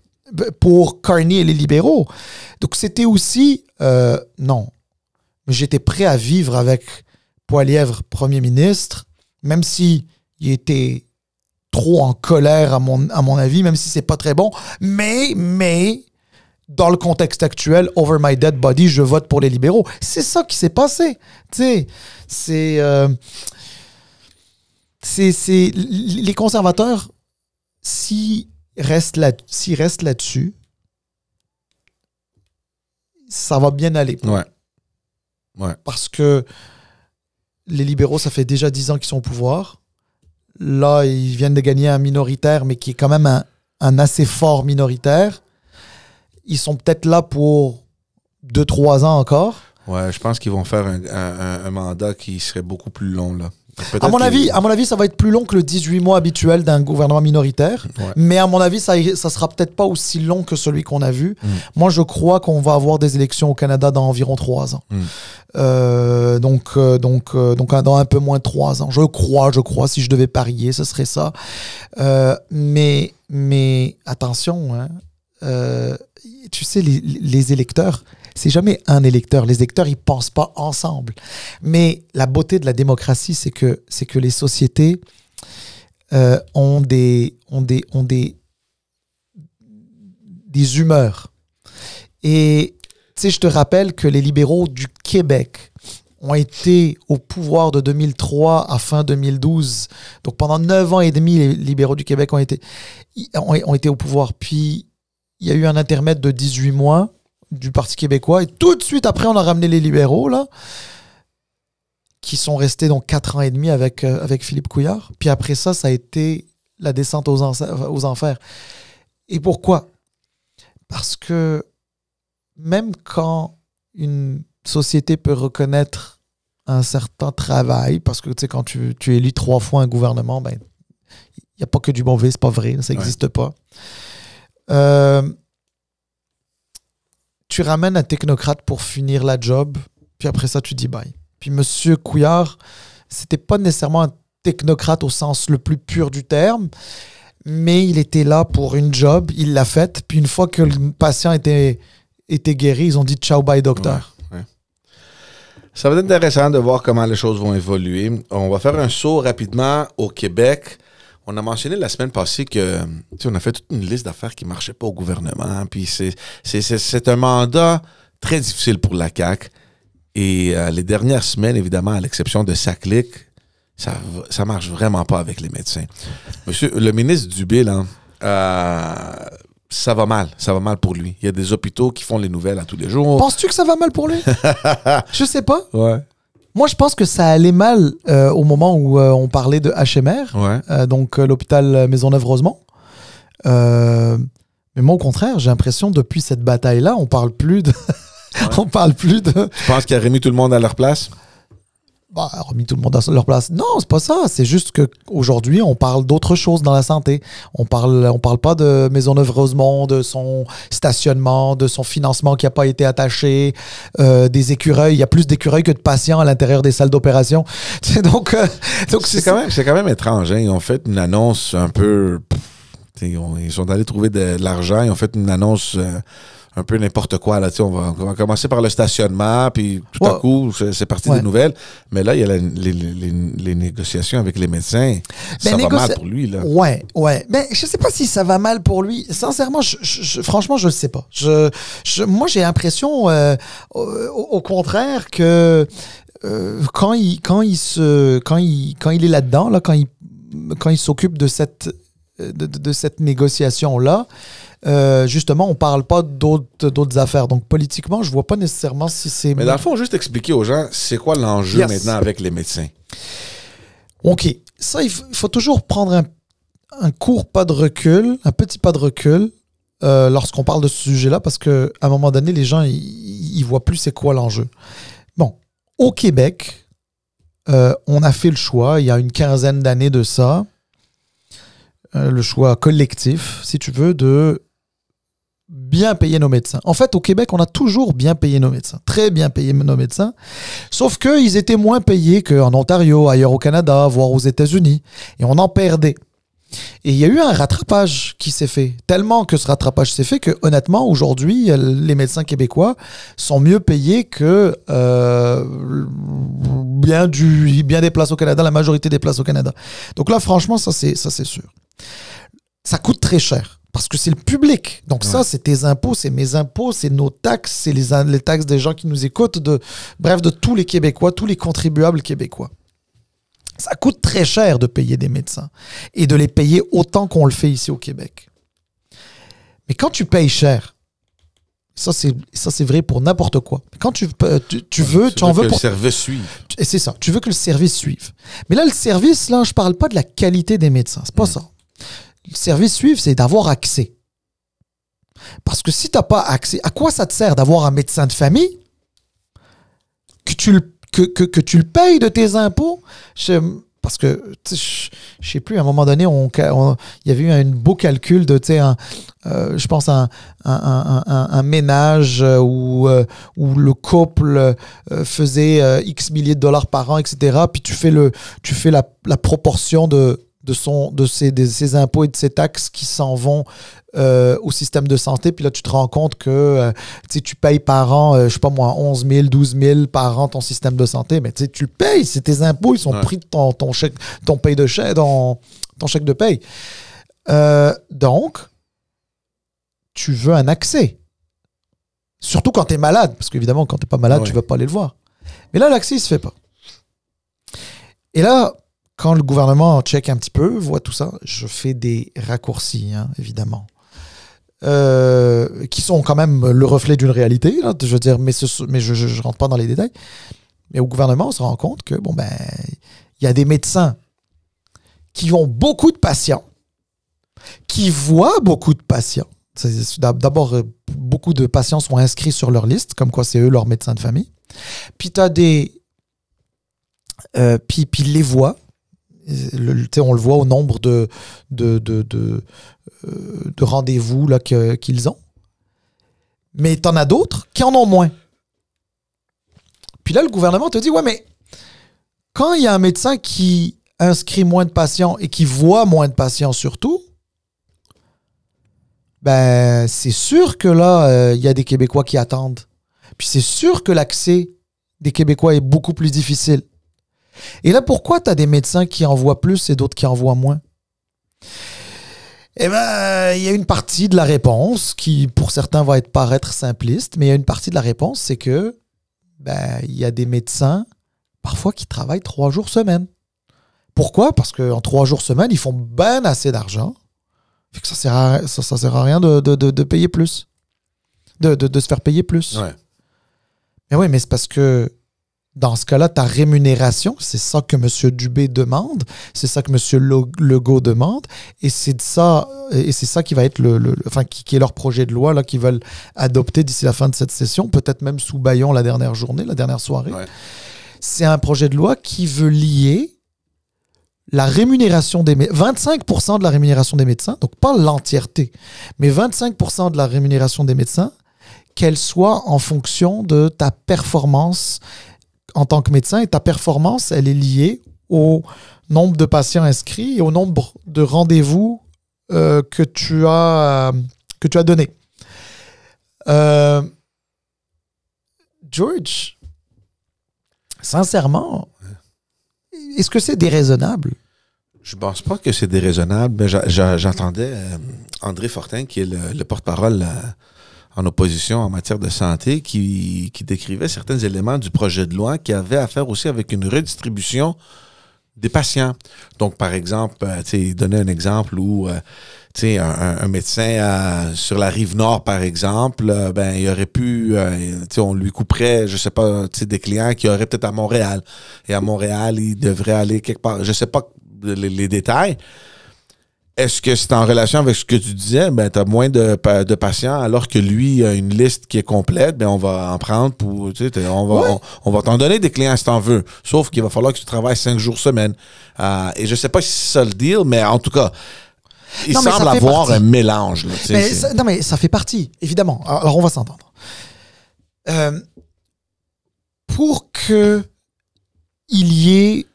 pour Carney et les libéraux. Donc c'était aussi, non, mais j'étais prêt à vivre avec Poilievre premier ministre, même si il était trop en colère à mon avis, même si c'est pas très bon, mais dans le contexte actuel, over my dead body, je vote pour les libéraux. C'est ça qui s'est passé. Tu sais, c'est les conservateurs, s'ils restent là-dessus, ça va bien aller. Ouais. Parce que les libéraux, ça fait déjà 10 ans qu'ils sont au pouvoir. Là, ils viennent de gagner un minoritaire, mais qui est quand même un assez fort minoritaire. Ils sont peut-être là pour 2-3 ans encore. Ouais, je pense qu'ils vont faire un mandat qui serait beaucoup plus long, là. À mon avis, ça va être plus long que le 18 mois habituel d'un gouvernement minoritaire. Ouais. Mais à mon avis, ça sera peut-être pas aussi long que celui qu'on a vu. Moi, je crois qu'on va avoir des élections au Canada dans environ 3 ans. Donc, dans un peu moins de 3 ans. Je crois, si je devais parier, ce serait ça. Mais attention, hein, tu sais, les électeurs... C'est jamais un électeur. Les électeurs, ils pensent pas ensemble. Mais la beauté de la démocratie, c'est que les sociétés ont des humeurs. Et tu sais, je te rappelle que les libéraux du Québec ont été au pouvoir de 2003 à fin 2012. Donc pendant 9 ans et demi, les libéraux du Québec ont été au pouvoir. Puis il y a eu un intermède de 18 mois. du Parti québécois. Et tout de suite après, on a ramené les libéraux, là, qui sont restés donc 4 ans et demi avec Philippe Couillard. Puis après ça, ça a été la descente aux enfers. Et pourquoi? Parce que même quand une société peut reconnaître un certain travail, parce que tu sais, quand tu élis 3 fois un gouvernement, ben il n'y a pas que du mauvais, c'est pas vrai, ça n'existe pas. Tu ramènes un technocrate pour finir la job, puis après ça, tu dis bye. Puis M. Couillard, c'était pas nécessairement un technocrate au sens le plus pur du terme, mais il était là pour une job, il l'a faite, puis une fois que le patient était guéri, ils ont dit ciao, bye, docteur. Ouais. Ça va être intéressant de voir comment les choses vont évoluer. On va faire un saut rapidement au Québec. On a mentionné la semaine passée que on a fait toute une liste d'affaires qui ne marchaient pas au gouvernement. Puis c'est un mandat très difficile pour la CAQ. Et les dernières semaines, évidemment, à l'exception de Saclic, ça marche vraiment pas avec les médecins. Monsieur, le ministre Dubé, là, ça va mal. Ça va mal pour lui. Il y a des hôpitaux qui font les nouvelles à tous les jours. Penses-tu que ça va mal pour lui? Je sais pas. Ouais. Moi, je pense que ça allait mal au moment où on parlait de HMR, donc l'hôpital Maisonneuve-Rosemont. Mais moi, au contraire, j'ai l'impression, depuis cette bataille-là, on parle plus de... On parle plus de... Tu penses qu'il a remis tout le monde à leur place? Bah, remis tout le monde à leur place. Non, c'est pas ça. C'est juste qu'aujourd'hui, on parle d'autres choses dans la santé. On parle pas de Maisonneuve-Rosemont, de son stationnement, de son financement qui n'a pas été attaché, des écureuils. Il y a plus d'écureuils que de patients à l'intérieur des salles d'opération. Donc c'est quand même étrange. Hein? Ils ont fait une annonce un peu... Ils sont allés trouver de l'argent. Ils ont fait une annonce... un peu n'importe quoi. Là, on va commencer par le stationnement, puis tout à coup, c'est parti des nouvelles. Mais là, il y a les négociations avec les médecins. Ça va mal pour lui. Là. Ouais. Mais je sais pas si ça va mal pour lui. Sincèrement, franchement, je ne sais pas. Moi, j'ai l'impression, au contraire, que quand il est là-dedans, là, quand il s'occupe de cette négociation-là, justement, on parle pas d'autres affaires. Donc, politiquement, je vois pas nécessairement si c'est... Mais dans le fond, juste expliquer aux gens, c'est quoi l'enjeu maintenant avec les médecins? OK. Ça, il faut toujours prendre un court pas de recul, un petit pas de recul, lorsqu'on parle de ce sujet-là, parce qu'à un moment donné, les gens, ils voient plus c'est quoi l'enjeu. Bon, au Québec, on a fait le choix, il y a une 15aine d'années de ça, le choix collectif, si tu veux, de bien payer nos médecins. En fait, au Québec, on a toujours bien payé nos médecins, très bien payé nos médecins, sauf qu'ils étaient moins payés qu'en Ontario, ailleurs au Canada, voire aux États-Unis, et on en perdait. Et il y a eu un rattrapage qui s'est fait, tellement que ce rattrapage s'est fait que, honnêtement, aujourd'hui, les médecins québécois sont mieux payés que bien des places au Canada, la majorité des places au Canada. Donc là, franchement, ça c'est sûr. Ça coûte très cher. Parce que c'est le public. Donc ça, c'est tes impôts, c'est mes impôts, c'est nos taxes, c'est les taxes des gens qui nous écoutent, bref, de tous les Québécois, tous les contribuables québécois. Ça coûte très cher de payer des médecins et de les payer autant qu'on le fait ici au Québec. Mais quand tu payes cher, ça c'est vrai pour n'importe quoi. Quand tu veux que le service suive. Et c'est ça, tu veux que le service suive. Mais là, le service, là, je parle pas de la qualité des médecins, c'est pas ça. Le service suive, c'est d'avoir accès. Parce que si tu n'as pas accès, à quoi ça te sert d'avoir un médecin de famille que tu le payes de tes impôts? Parce que, je sais plus, à un moment donné, il y avait eu un beau calcul de, je pense, un ménage où le couple faisait X milliers de dollars par an, etc. Puis tu fais la proportion de ses impôts et de ses taxes qui s'en vont au système de santé. Puis là, tu te rends compte que tu payes par an, je sais pas moi, 11 000, 12 000 par an ton système de santé. Mais tu le payes, c'est tes impôts, ils sont pris de ton chèque, ton chèque de paye. Donc, tu veux un accès. Surtout quand tu es malade. Parce qu'évidemment, quand tu n'es pas malade, tu ne vas pas aller le voir. Mais là, l'accès, il ne se fait pas. Et là, quand le gouvernement check un petit peu, voit tout ça, je fais des raccourcis, hein, évidemment. qui sont quand même le reflet d'une réalité, là, je veux dire, mais je rentre pas dans les détails. Mais au gouvernement, on se rend compte que, bon, ben, il y a des médecins qui ont beaucoup de patients, qui voient beaucoup de patients. D'abord, beaucoup de patients sont inscrits sur leur liste, comme quoi c'est eux leur médecin de famille. Puis tu as des... puis ils les voient. On le voit au nombre de rendez-vous là, qu'ils ont. Mais tu en as d'autres qui en ont moins. Puis là, le gouvernement te dit, ouais, mais quand il y a un médecin qui inscrit moins de patients et qui voit moins de patients surtout, ben, c'est sûr que là, il y a des Québécois qui attendent. Puis c'est sûr que l'accès des Québécois est beaucoup plus difficile. Et là, pourquoi tu as des médecins qui en voient plus et d'autres qui en voient moins? Eh ben, il y a une partie de la réponse qui, pour certains, va paraître simpliste, mais il y a une partie de la réponse, c'est que ben, il y a des médecins, parfois, qui travaillent 3 jours semaine. Pourquoi? Parce qu'en 3 jours semaine, ils font ben assez d'argent. Fait que ça sert à rien de payer plus. De se faire payer plus. Ouais. Mais oui, mais c'est parce que dans ce cas-là, ta rémunération, c'est ça que M. Dubé demande, c'est ça que M. Legault demande, et c'est ça qui va être qui est leur projet de loi là, qu'ils veulent adopter d'ici la fin de cette session, peut-être même sous bâillon la dernière journée, la dernière soirée. Ouais. C'est un projet de loi qui veut lier la rémunération des 25% de la rémunération des médecins, donc pas l'entièreté, mais 25% de la rémunération des médecins, qu'elle soit en fonction de ta performance en tant que médecin, et ta performance, elle est liée au nombre de patients inscrits et au nombre de rendez-vous que tu as donné. George, sincèrement, est-ce que c'est déraisonnable? Je pense pas que c'est déraisonnable. Mais j'entendais André Fortin, qui est le porte-parole en opposition en matière de santé, qui décrivait certains éléments du projet de loi qui avaient à faire aussi avec une redistribution des patients. Donc, par exemple, il donnait un exemple où un médecin sur la Rive-Nord, par exemple, il aurait pu, on lui couperait, je sais pas, des clients qui auraient peut-être à Montréal. Et à Montréal, il devrait aller quelque part. Je sais pas les détails. Est-ce que c'est en relation avec ce que tu disais? Ben, tu as moins de patients, alors que lui a une liste qui est complète, ben, on va en prendre pour, on va t'en donner des clients si t'en veux. Sauf qu'il va falloir que tu travailles 5 jours semaine. Et je sais pas si c'est ça le deal, mais en tout cas, il semble avoir un mélange. Là, non, mais ça fait partie, évidemment. Alors, on va s'entendre. Pour qu'il y ait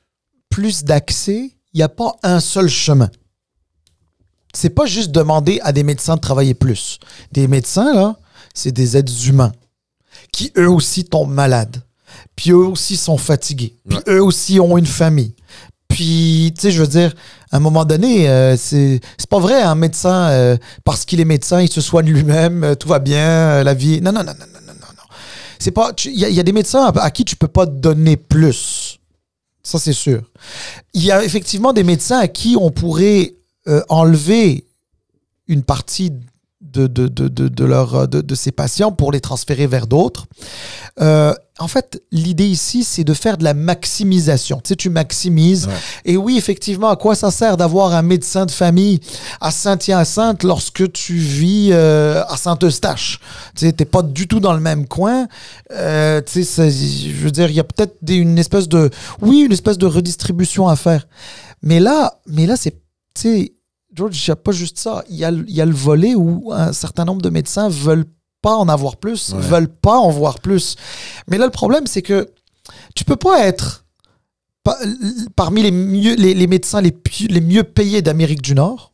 plus d'accès, il n'y a pas un seul chemin. C'est pas juste demander à des médecins de travailler plus. Des médecins, là, c'est des êtres humains qui, eux aussi, tombent malades. Puis eux aussi sont fatigués. Puis eux aussi ont une famille. Puis, tu sais, je veux dire, à un moment donné, c'est pas vrai, un médecin, parce qu'il est médecin, il se soigne lui-même, tout va bien, la vie... Non. C'est pas... Il y a des médecins à qui tu peux pas donner plus. Ça, c'est sûr. Il y a effectivement des médecins à qui on pourrait enlever une partie de ces patients pour les transférer vers d'autres. En fait, l'idée ici, c'est de faire de la maximisation. Tu sais, tu maximises. Ouais. Et oui, effectivement, à quoi ça sert d'avoir un médecin de famille à Saint-Hyacinthe lorsque tu vis à Saint-Eustache? Tu sais, t'es pas du tout dans le même coin. Tu sais, je veux dire, il y a peut-être une espèce de redistribution à faire. Mais là, c'est, tu sais, George, il n'y a pas juste ça. Il y a le volet où un certain nombre de médecins veulent pas en avoir plus, veulent pas en voir plus. Mais là, le problème, c'est que tu peux pas être parmi les médecins les mieux payés d'Amérique du Nord.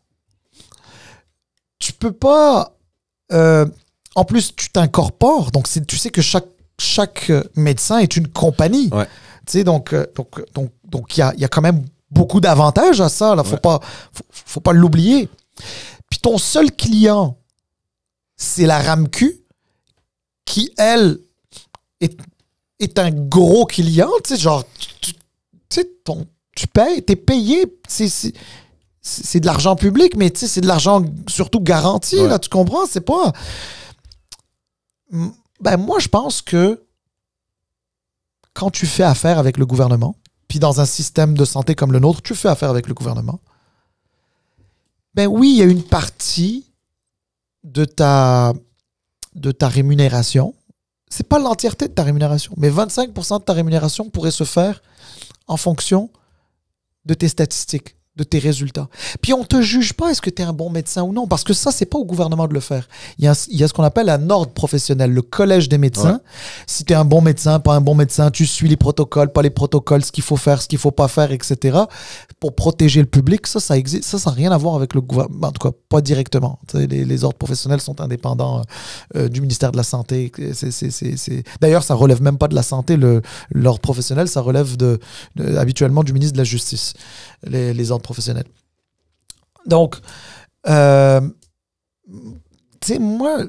Tu peux pas... en plus, tu t'incorpores. Donc, tu sais que chaque médecin est une compagnie. Ouais. Tu sais, donc il y a quand même beaucoup d'avantages à ça. Là. Faut pas l'oublier. Puis ton seul client, c'est la RAMQ, qui, elle, est un gros client. Tu sais, genre, tu payes, t'es payé. c'est de l'argent public, mais c'est de l'argent surtout garanti, là, tu comprends? C'est pas... Ben, moi, je pense que quand tu fais affaire avec le gouvernement, puis dans un système de santé comme le nôtre, tu fais affaire avec le gouvernement, ben oui, il y a une partie de ta rémunération. C'est pas l'entièreté de ta rémunération, mais 25% de ta rémunération pourrait se faire en fonction de tes statistiques, de tes résultats. Puis on te juge pas est-ce que tu es un bon médecin ou non, parce que ça, c'est pas au gouvernement de le faire. Il y a ce qu'on appelle un ordre professionnel, le collège des médecins. Si tu es un bon médecin, pas un bon médecin, tu suis les protocoles, pas les protocoles, ce qu'il faut faire, ce qu'il faut pas faire, etc. Pour protéger le public, ça existe. Ça n'a rien à voir avec le gouvernement, en tout cas, pas directement. Les ordres professionnels sont indépendants du ministère de la Santé. D'ailleurs, ça relève même pas de la santé, l'ordre professionnel, ça relève habituellement du ministre de la Justice, les ordres professionnels. Donc, tu sais, moi,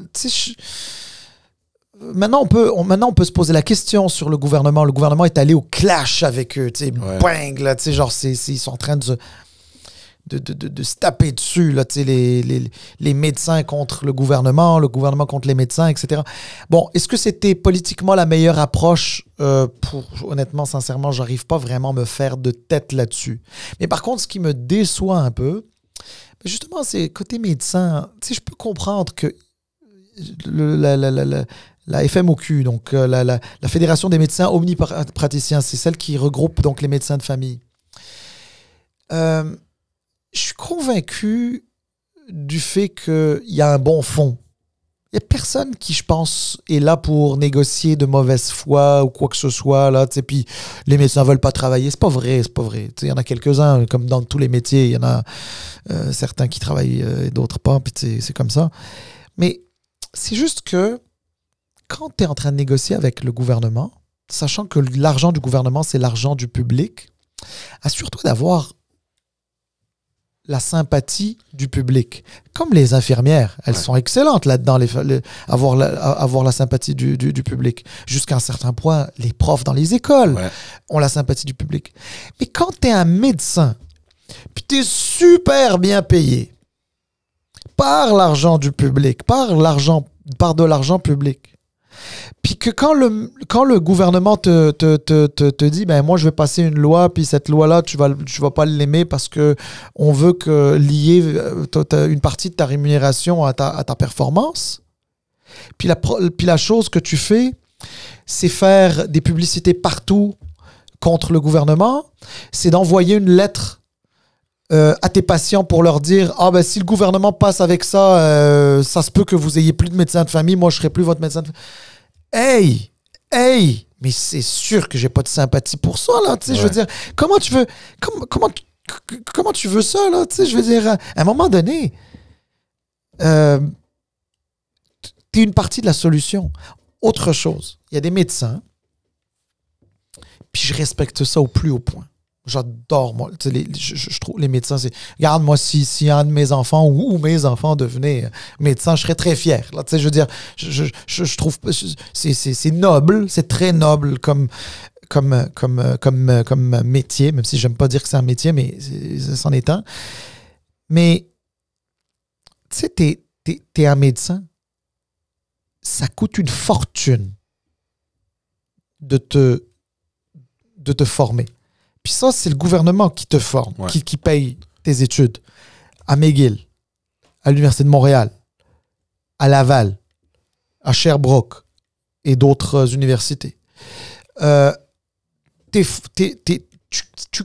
maintenant, on peut se poser la question sur le gouvernement. Le gouvernement est allé au clash avec eux, tu sais, bang, là, tu sais, genre, ils sont en train de se taper dessus, là, tu sais, les médecins contre le gouvernement contre les médecins, etc. Bon, est-ce que c'était politiquement la meilleure approche? Honnêtement, sincèrement, j'arrive pas vraiment à me faire de tête là-dessus. Mais par contre, ce qui me déçoit un peu, justement, c'est côté médecin, tu sais, je peux comprendre que la FMOQ, donc la Fédération des médecins omnipraticiens, c'est celle qui regroupe donc les médecins de famille. Je suis convaincu du fait qu'il y a un bon fond. Il n'y a personne qui, je pense, est là pour négocier de mauvaise foi ou quoi que ce soit. Là, puis les médecins ne veulent pas travailler. C'est pas vrai. Il y en a quelques-uns, comme dans tous les métiers. Il y en a certains qui travaillent et d'autres pas. Puis c'est comme ça. Mais c'est juste que quand tu es en train de négocier avec le gouvernement, sachant que l'argent du gouvernement, c'est l'argent du public, assure-toi d'avoir la sympathie du public. Comme les infirmières, elles sont excellentes là-dedans, avoir la sympathie du public. Jusqu'à un certain point, les profs dans les écoles ont la sympathie du public. Mais quand tu es un médecin, puis tu es super bien payé par l'argent du public, par de l'argent public, puis que quand le gouvernement te dit ben moi je vais passer une loi, puis cette loi-là tu vas pas l'aimer parce que on veut lier une partie de ta rémunération à ta performance, puis la chose que tu fais, c'est faire des publicités partout contre le gouvernement, c'est d'envoyer une lettre à tes patients pour leur dire ben si le gouvernement passe avec ça, ça se peut que vous ayez plus de médecin de famille, moi je serai plus votre médecin de famille. Hey! Mais c'est sûr que j'ai pas de sympathie pour ça, là, tu sais, je veux dire, comment tu veux ça, là, tu sais, je veux dire, à un moment donné, t'es une partie de la solution. Autre chose, il y a des médecins, puis je respecte ça au plus haut point. J'adore, moi. Je trouve les médecins, c'est... Regarde, moi, si un de mes enfants ou mes enfants devenaient médecins, je serais très fier. Là, je veux dire, je trouve... C'est noble, c'est très noble comme métier, même si j'aime pas dire que c'est un métier, mais c'en est un. Mais, tu sais, t'es un médecin, ça coûte une fortune de te former. Puis ça, c'est le gouvernement qui te forme, qui paye tes études. À McGill, à l'Université de Montréal, à Laval, à Sherbrooke et d'autres universités. Tu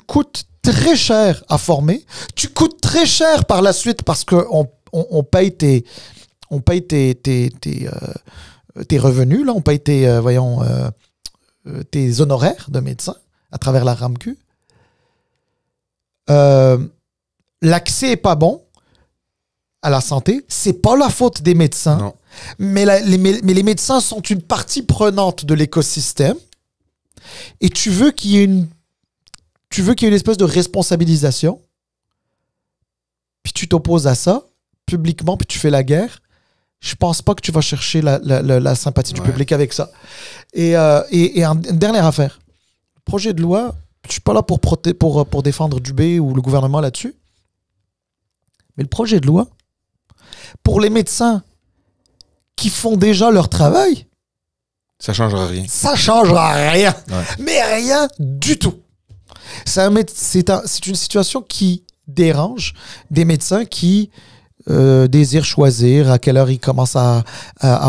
coûtes très cher à former. Tu coûtes très cher par la suite parce qu'on paye tes revenus, là, on paye tes honoraires de médecin à travers la RAMQ. L'accès est pas bon à la santé. C'est pas la faute des médecins. Non. Mais les médecins sont une partie prenante de l'écosystème. Et tu veux qu'il y ait une espèce de responsabilisation. Puis tu t'opposes à ça publiquement, puis tu fais la guerre. Je pense pas que tu vas chercher la sympathie du public avec ça. Et une dernière affaire. Le projet de loi, je suis pas là pour défendre Dubé ou le gouvernement là-dessus. Mais le projet de loi, pour les médecins qui font déjà leur travail, ça changera rien. Ça changera rien. Ouais. Mais rien du tout. C'est une situation qui dérange des médecins qui désirent choisir à quelle heure ils commencent à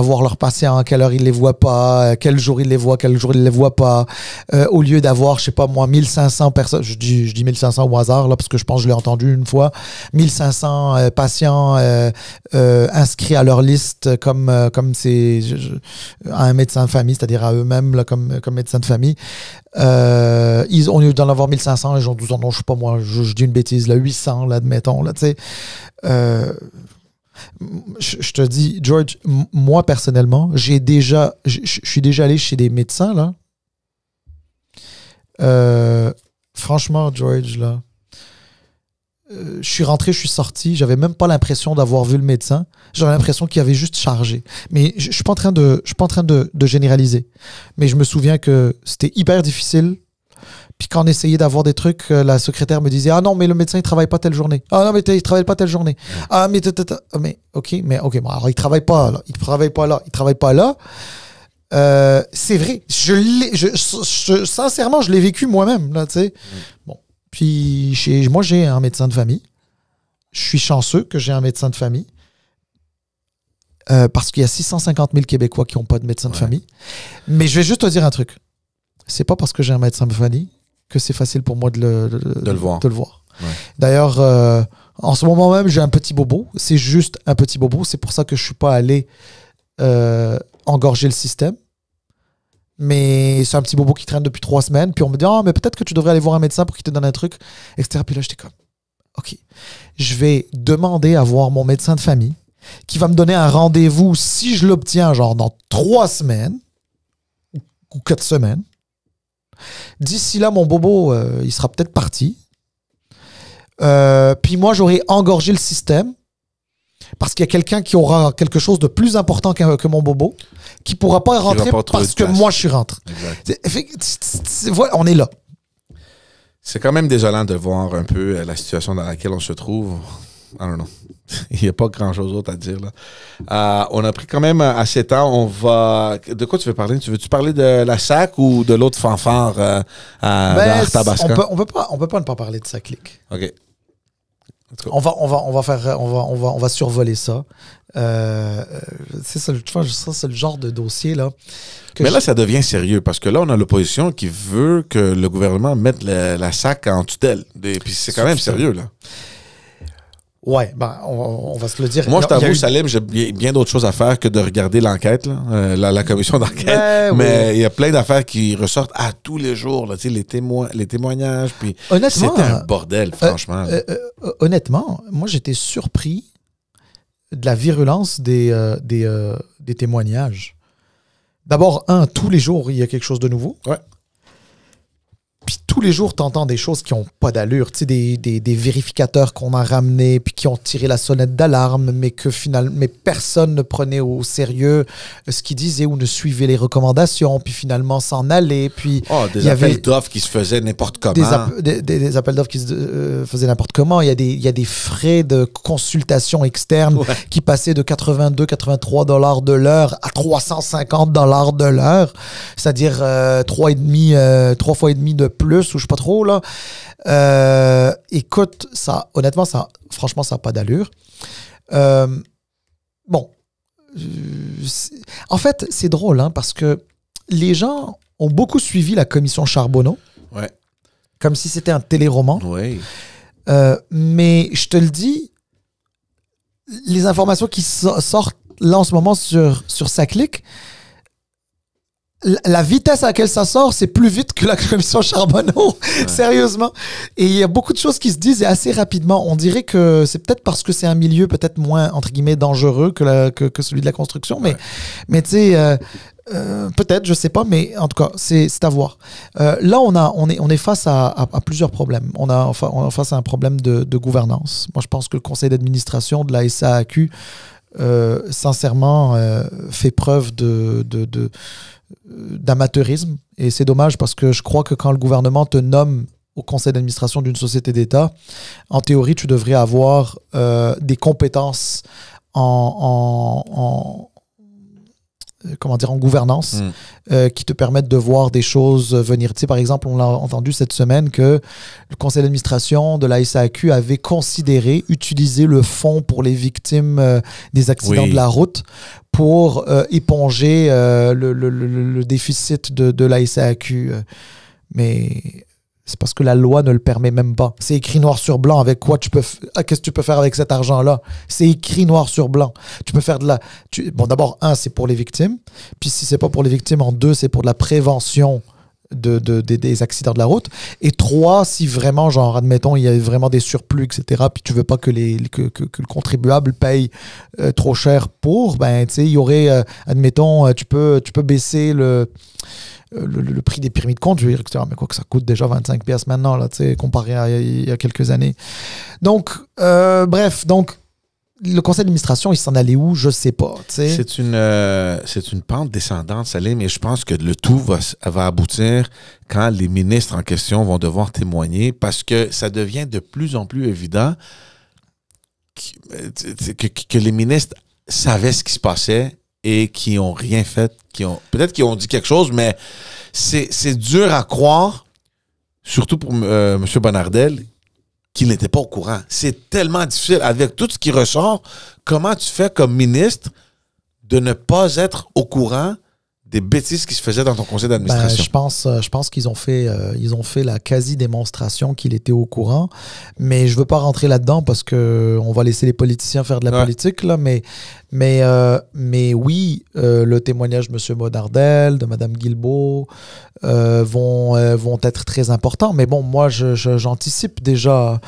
voir leurs patients, à quelle heure ils les voient pas, quel jour ils les voient, quel jour ils les voient pas. Au lieu d'avoir, je sais pas moi, 1500 personnes, je dis 1500 au hasard, là, parce que je pense que je l'ai entendu une fois, 1500 patients inscrits à leur liste comme c'est à un médecin de famille, c'est-à-dire à eux-mêmes là, comme médecin de famille. Au lieu d'en avoir 1500, les gens disent non, je sais pas moi, je dis une bêtise, là, 800, là, admettons, là, tu sais. Je te dis, George, moi personnellement, je suis déjà allé chez des médecins là. Franchement, George, là, je suis rentré, je suis sorti, j'avais même pas l'impression d'avoir vu le médecin. J'avais l'impression qu'il avait juste chargé. Mais je suis pas en train de généraliser. Mais je me souviens que c'était hyper difficile. Puis quand on essayait d'avoir des trucs, la secrétaire me disait « Ah non, mais le médecin, il travaille pas telle journée. Ah non, mais il travaille pas telle journée. Ah, mais OK, bon, alors il travaille pas là. Il travaille pas là. C'est vrai. Sincèrement, je l'ai vécu moi-même, là, tu sais. Bon. Puis moi, j'ai un médecin de famille. Je suis chanceux que j'ai un médecin de famille. Parce qu'il y a 650 000 Québécois qui n'ont pas de médecin de famille. Mais je vais juste te dire un truc. C'est pas parce que j'ai un médecin de famille que c'est facile pour moi de le voir. Ouais. D'ailleurs, en ce moment même, j'ai un petit bobo. C'est juste un petit bobo. C'est pour ça que je suis pas allé engorger le système. Mais c'est un petit bobo qui traîne depuis 3 semaines. Puis on me dit, mais peut-être que tu devrais aller voir un médecin pour qu'il te donne un truc, etc. Puis là, j'étais comme, OK, je vais demander à voir mon médecin de famille qui va me donner un rendez-vous si je l'obtiens, genre dans 3 semaines ou 4 semaines. D'ici là, mon bobo, il sera peut-être parti. Puis moi, j'aurai engorgé le système parce qu'il y a quelqu'un qui aura quelque chose de plus important que mon bobo qui ne pourra pas rentrer parce que moi, je suis rentré. Voilà, on est là. C'est quand même désolant de voir un peu la situation dans laquelle on se trouve. I don't know. Il n'y a pas grand-chose d'autre à dire, là. On a pris quand même assez de temps. De quoi tu veux parler? Veux-tu parler de la SAC ou de l'autre fanfare dans Arthabasca? On peut pas ne pas parler de SAC-Lic. OK. On va survoler ça. C'est ça, c'est le genre de dossier, là. Mais là, ça devient sérieux parce que là, on a l'opposition qui veut que le gouvernement mette la SAC en tutelle. Et puis c'est quand même sérieux, là. Ouais, on va se le dire. Moi, je t'avoue, Salim, j'ai bien d'autres choses à faire que de regarder l'enquête, là, la commission d'enquête. Mais il y a plein d'affaires qui ressortent à tous les jours, là, les témoignages. Puis c'était un bordel, franchement. Honnêtement, moi, j'étais surpris de la virulence des témoignages. D'abord, tous les jours, il y a quelque chose de nouveau. Ouais. Puis tous les jours, tu entends des choses qui n'ont pas d'allure. Tu sais, des vérificateurs qu'on a ramenés, puis qui ont tiré la sonnette d'alarme, mais que finalement, personne ne prenait au sérieux ce qu'ils disaient ou ne suivait les recommandations, puis finalement s'en allait. Puis des appels d'offres qui se faisaient n'importe comment. Des appels d'offres qui se faisaient n'importe comment. Il y a des frais de consultation externe qui passaient de 82, 83 $ de l'heure à 350 $ de l'heure. C'est-à-dire 3 fois et demi de plus, ou je sais pas trop, là. Écoute, honnêtement, franchement, ça n'a pas d'allure. Bon. En fait, c'est drôle, hein, parce que les gens ont beaucoup suivi la commission Charbonneau. Ouais. Comme si c'était un téléroman. Oui. Mais je te le dis, les informations qui sortent là en ce moment sur SAC-Lic, la vitesse à laquelle ça sort, c'est plus vite que la commission Charbonneau. Ouais. Sérieusement. Et il y a beaucoup de choses qui se disent assez rapidement. On dirait que c'est peut-être parce que c'est un milieu peut-être moins, entre guillemets, dangereux que celui de la construction. Mais tu sais, peut-être, je sais pas, mais en tout cas, c'est à voir. Là, on est face à plusieurs problèmes. On est face à un problème de gouvernance. Moi, je pense que le conseil d'administration de la SAAQ, sincèrement, fait preuve d'amateurisme. Et c'est dommage parce que je crois que quand le gouvernement te nomme au conseil d'administration d'une société d'État, en théorie, tu devrais avoir des compétences comment dire, en gouvernance qui te permettent de voir des choses venir. Tu sais, par exemple, on l'a entendu cette semaine que le conseil d'administration de la SAQ avait considéré utiliser le fonds pour les victimes des accidents de la route pour éponger le déficit de la SAQ. Mais c'est parce que la loi ne le permet même pas. C'est écrit noir sur blanc avec quoi qu'est-ce que tu peux faire avec cet argent-là. C'est écrit noir sur blanc. Tu peux faire bon, d'abord, un, c'est pour les victimes. Puis si c'est pas pour les victimes, en deux, c'est pour de la prévention des accidents de la route. Et trois, si vraiment, genre, admettons, il y a vraiment des surplus, etc., puis tu veux pas que le contribuable paye trop cher ben, tu sais, il y aurait, admettons, tu peux baisser le prix des permis de conduire, etc. Mais quoi que ça coûte déjà 25 pièces maintenant, là, comparé à il y a quelques années. Donc, bref, le conseil d'administration, il s'en allait où? Je sais pas. C'est une pente descendante, Salim, mais je pense que le tout va aboutir quand les ministres en question vont devoir témoigner, parce que ça devient de plus en plus évident que les ministres savaient ce qui se passait et qui n'ont rien fait, peut-être qu'ils ont dit quelque chose, mais c'est dur à croire, surtout pour M. Bonnardel, qu'il n'était pas au courant. C'est tellement difficile. Avec tout ce qui ressort, comment tu fais comme ministre de ne pas être au courant des bêtises qui se faisaient dans ton conseil d'administration? Je pense qu'ils ont fait la quasi-démonstration qu'il était au courant, mais je veux pas rentrer là-dedans parce que on va laisser les politiciens faire de la politique, là, mais oui, le témoignage de M. Bonnardel, de Mme Guilbeault vont être très importants. Mais bon, moi, j'anticipe déjà.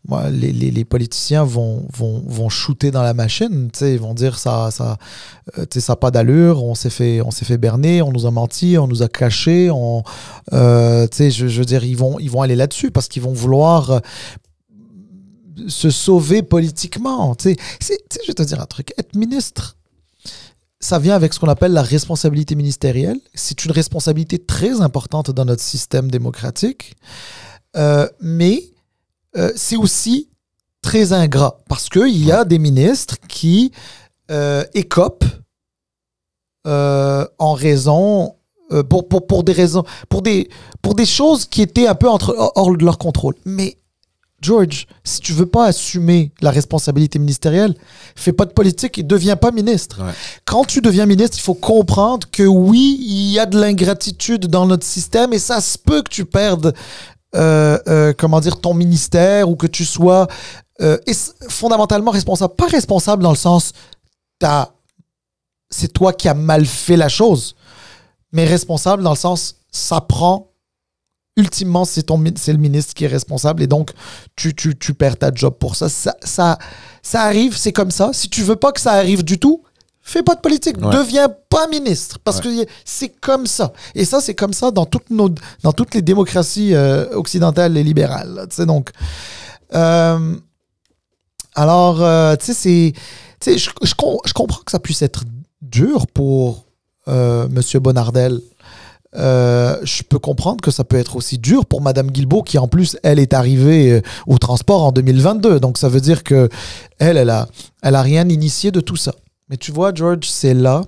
Moi, les politiciens vont shooter dans la machine. Ils vont dire ça n'a pas d'allure, on s'est fait berner, on nous a menti, on nous a caché. Je veux dire, ils vont aller là-dessus parce qu'ils vont vouloir se sauver politiquement. Je vais te dire un truc. Être ministre, ça vient avec ce qu'on appelle la responsabilité ministérielle. C'est une responsabilité très importante dans notre système démocratique. Mais c'est aussi très ingrat parce qu'il y a des ministres qui écopent en raison... pour des raisons... Pour des choses qui étaient un peu hors de leur contrôle. Mais George, si tu veux pas assumer la responsabilité ministérielle, fais pas de politique et deviens pas ministre. Ouais. Quand tu deviens ministre, il faut comprendre que oui, il y a de l'ingratitude dans notre système et ça se peut que tu perdes ton ministère ou que tu sois fondamentalement responsable. Pas responsable dans le sens c'est toi qui as mal fait la chose, mais responsable dans le sens ça prend. Ultimement, c'est le ministre qui est responsable et donc tu perds ta job pour ça. Ça arrive, c'est comme ça. Si tu veux pas que ça arrive du tout, fais pas de politique. Ouais. Deviens pas ministre parce que c'est comme ça. Et ça, c'est comme ça dans toutes les démocraties occidentales et libérales. Donc, je comprends que ça puisse être dur pour M. Bonnardel. Je peux comprendre que ça peut être aussi dur pour Mme Guilbeault qui en plus elle est arrivée au transport en 2022, donc ça veut dire que elle a rien initié de tout ça. Mais tu vois, George, c'est là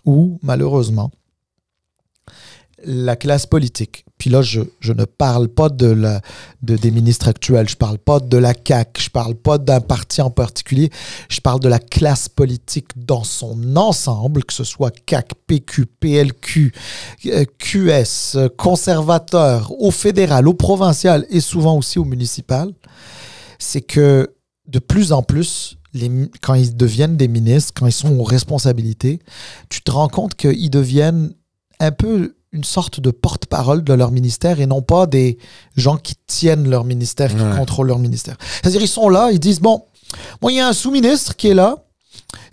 où malheureusement la classe politique, puis là je ne parle pas des ministres actuels, je parle pas de la CAQ, je parle pas d'un parti en particulier, je parle de la classe politique dans son ensemble, que ce soit CAQ, PQ, PLQ, QS, conservateur, au fédéral, au provincial et souvent aussi au municipal, c'est que de plus en plus, quand ils deviennent des ministres, quand ils sont aux responsabilités, tu te rends compte qu'ils deviennent un peu une sorte de porte-parole de leur ministère et non pas des gens qui tiennent leur ministère, qui contrôlent leur ministère. C'est-à-dire, ils sont là, ils disent, bon, moi, il y a un sous-ministre qui est là,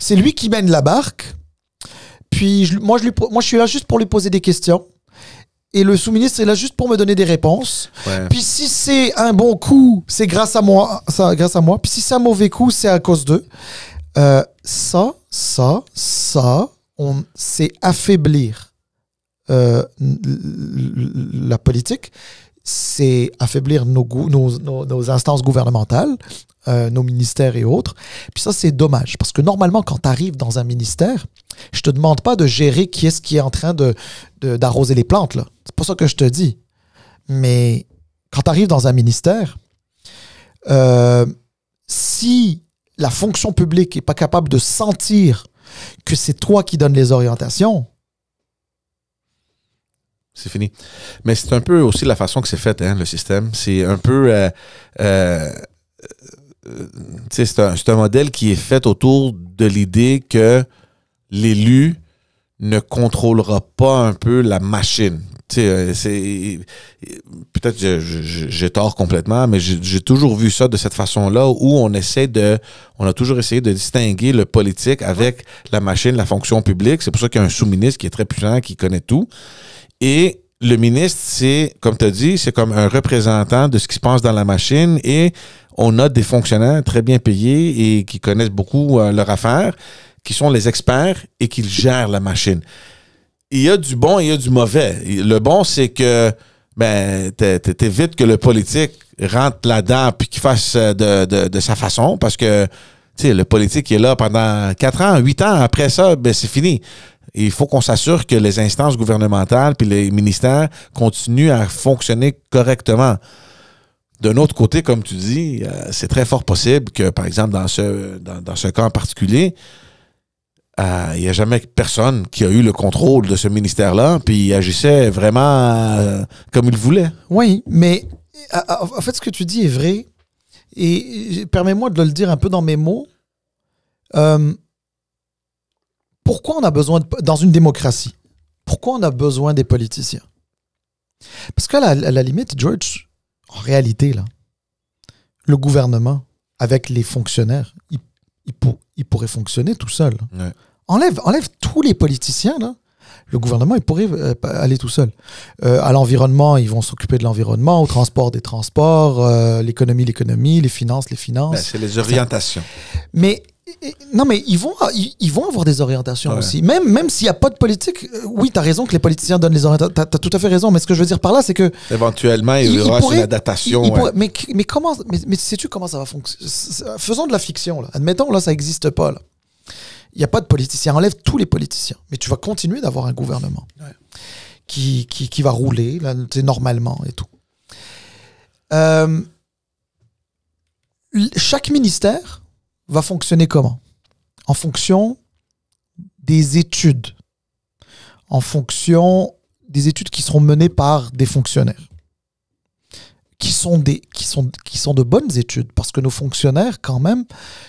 c'est lui qui mène la barque, puis moi, je suis là juste pour lui poser des questions, et le sous-ministre est là juste pour me donner des réponses. Ouais. Puis si c'est un bon coup, c'est grâce à moi, puis si c'est un mauvais coup, c'est à cause d'eux. C'est affaiblir la politique, c'est affaiblir nos instances gouvernementales, nos ministères et autres. Puis ça, c'est dommage. Parce que normalement, quand tu arrives dans un ministère, je te demande pas de gérer qui est-ce qui est en train d'arroser les plantes, là. C'est pas ça que je te dis. Mais quand tu arrives dans un ministère, si la fonction publique n'est pas capable de sentir que c'est toi qui donnes les orientations, c'est fini. Mais c'est un peu aussi la façon que c'est fait, hein, le système. C'est un peu... c'est un modèle qui est fait autour de l'idée que l'élu ne contrôlera pas un peu la machine. Peut-être que j'ai tort complètement, mais j'ai toujours vu ça de cette façon-là, où on a toujours essayé de distinguer le politique avec la machine, la fonction publique. C'est pour ça qu'il y a un sous-ministre qui est très puissant, qui connaît tout. Et le ministre, c'est, comme tu as dit, c'est comme un représentant de ce qui se passe dans la machine, et on a des fonctionnaires très bien payés et qui connaissent beaucoup leur affaire, qui sont les experts et qui gèrent la machine. Il y a du bon et il y a du mauvais. Le bon, c'est que t'évites que le politique rentre là-dedans puis qu'il fasse de sa façon, parce que le politique il est là pendant 4 ans, 8 ans. Après ça, c'est fini. Il faut qu'on s'assure que les instances gouvernementales puis les ministères continuent à fonctionner correctement. D'un autre côté, comme tu dis, c'est très fort possible que, par exemple, dans ce cas en particulier, il n'y a jamais personne qui a eu le contrôle de ce ministère-là, puis il agissait vraiment comme il voulait. Oui, mais en fait, ce que tu dis est vrai, et permets-moi de le dire un peu dans mes mots. Pourquoi on a besoin, dans une démocratie, pourquoi on a besoin des politiciens? Parce qu'à la limite, George, en réalité, là, le gouvernement, avec les fonctionnaires, il pourrait fonctionner tout seul. Ouais. Enlève tous les politiciens, là. Le gouvernement, il pourrait aller tout seul. À l'environnement, ils vont s'occuper de l'environnement, au transport, des transports, l'économie, les finances, les finances. C'est les orientations. Mais non, mais ils vont avoir des orientations aussi. Même s'il n'y a pas de politique, oui, tu as raison que les politiciens donnent les orientations. Tu as tout à fait raison. Mais ce que je veux dire par là, c'est que... Éventuellement, il y aura une adaptation. Mais comment... Mais sais-tu comment ça va fonctionner? Faisons de la fiction, là. Admettons, là, ça n'existe pas, là. Il n'y a pas de politiciens. Enlève tous les politiciens. Mais tu vas continuer d'avoir un gouvernement qui va rouler là, normalement et tout. Chaque ministère va fonctionner comment? En fonction des études. En fonction des études qui seront menées par des fonctionnaires. Qui sont de bonnes études, parce que nos fonctionnaires, quand même,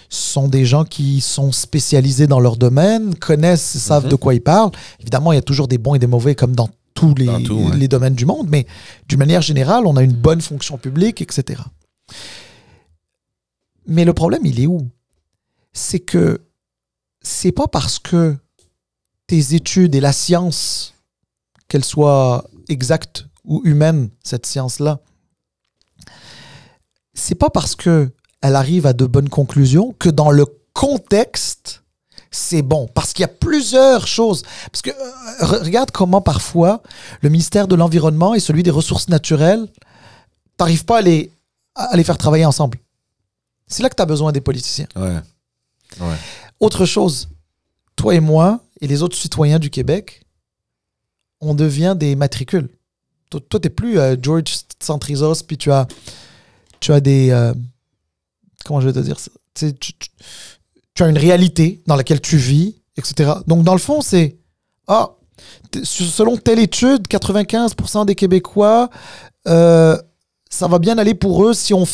sont des gens qui sont spécialisés dans leur domaine, connaissent, savent de quoi ils parlent. Évidemment, il y a toujours des bons et des mauvais, comme dans tous les domaines du monde, mais d'une manière générale, on a une bonne fonction publique, etc. Mais le problème, il est où? C'est que c'est pas parce que tes études et la science, qu'elle soit exacte ou humaine, cette science-là, c'est pas parce que elle arrive à de bonnes conclusions que dans le contexte, c'est bon. Parce qu'il y a plusieurs choses. Parce que regarde comment parfois le ministère de l'Environnement et celui des Ressources naturelles, t'arrives pas à les faire travailler ensemble. C'est là que tu as besoin des politiciens. Ouais. Autre chose, toi et moi et les autres citoyens du Québec, on devient des matricules. Toi, t'es plus George Centrizos, puis tu as des... comment je vais te dire ça? Tu as une réalité dans laquelle tu vis, etc. Donc, dans le fond, c'est... selon telle étude, 95% des Québécois, ça va bien aller pour eux si on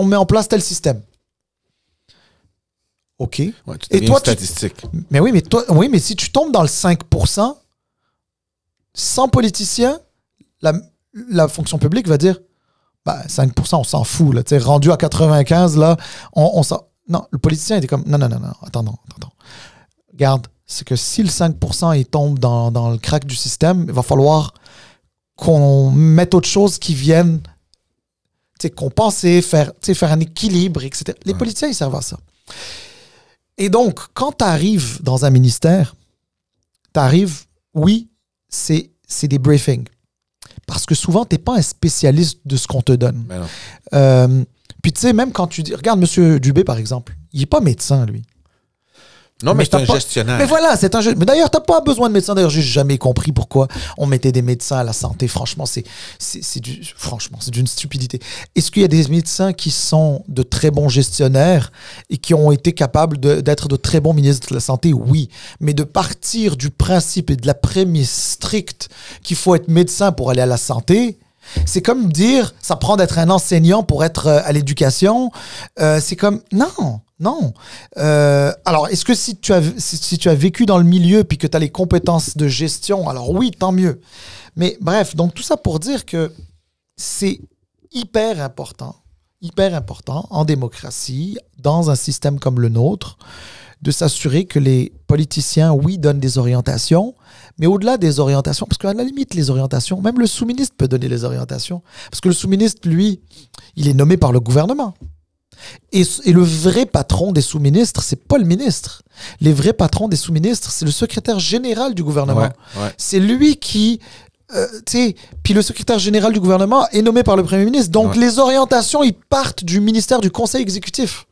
met en place tel système. OK. Ouais, tu deviens statistique. Mais oui, mais si tu tombes dans le 5%, sans politiciens, la fonction publique va dire 5%, on s'en fout. Là. Rendu à 95, là, on s'en... Non, le politicien était comme, non, attends. Regarde, c'est que si le 5% il tombe dans le crack du système, il va falloir qu'on mette autre chose qui vienne compenser, faire un équilibre, etc. Les politiciens, ils servent à ça. Et donc, quand tu arrives dans un ministère, oui, c'est des briefings. Parce que souvent, tu n'es pas un spécialiste de ce qu'on te donne. Ben non. Puis tu sais, même quand tu dis... Regarde M. Dubé, par exemple. Il n'est pas médecin, lui. Non, mais c'est un gestionnaire. Mais voilà, c'est un gestionnaire. Mais d'ailleurs, t'as pas besoin de médecin. D'ailleurs, j'ai jamais compris pourquoi on mettait des médecins à la santé. Franchement, c'est d'une stupidité. Est-ce qu'il y a des médecins qui sont de très bons gestionnaires et qui ont été capables d'être de très bons ministres de la Santé? Oui. Mais de partir du principe et de la prémisse stricte qu'il faut être médecin pour aller à la santé... C'est comme dire, ça prend d'être un enseignant pour être à l'éducation. C'est comme, non. Alors, est-ce que si tu as vécu dans le milieu puis que tu as les compétences de gestion, alors oui, tant mieux. Mais bref, donc tout ça pour dire que c'est hyper important en démocratie, dans un système comme le nôtre, de s'assurer que les politiciens, oui, donnent des orientations, mais au-delà des orientations, parce qu'à la limite, les orientations, même le sous-ministre peut donner les orientations, parce que le sous-ministre, lui, il est nommé par le gouvernement. Et le vrai patron des sous-ministres, c'est pas le ministre. Les vrais patrons des sous-ministres, c'est le secrétaire général du gouvernement. Ouais. C'est lui qui... puis le secrétaire général du gouvernement est nommé par le premier ministre. Donc les orientations, ils partent du ministère, du conseil exécutif.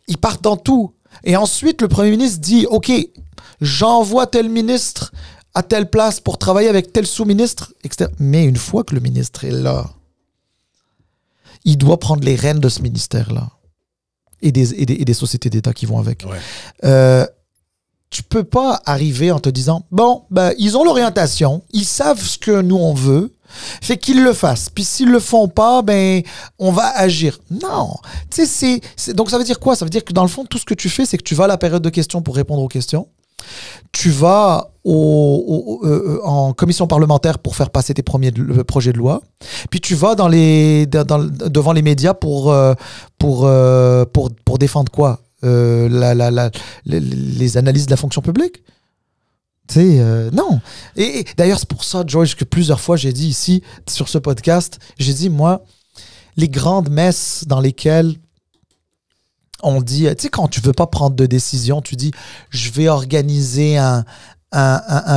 Ils partent dans tout. Et ensuite, le premier ministre dit, OK, j'envoie tel ministre à telle place pour travailler avec tel sous-ministre, etc. Mais une fois que le ministre est là, il doit prendre les rênes de ce ministère-là. Et des sociétés d'État qui vont avec. Ouais. Tu peux pas arriver en te disant, bon, ben, ils ont l'orientation, ils savent ce que nous on veut, fait qu'ils le fassent. Puis s'ils le font pas, ben, on va agir. Non. Tu sais, donc ça veut dire quoi? Ça veut dire que dans le fond, tout ce que tu fais, c'est que tu vas à la période de questions pour répondre aux questions. Tu vas en commission parlementaire pour faire passer tes premiers projets de loi. Puis tu vas devant les médias pour défendre quoi? Les analyses de la fonction publique. Tu sais, non. Et d'ailleurs, c'est pour ça, George, que plusieurs fois j'ai dit ici, sur ce podcast, j'ai dit, moi, les grandes messes dans lesquelles on dit, tu sais, quand tu veux pas prendre de décision, tu dis, je vais organiser un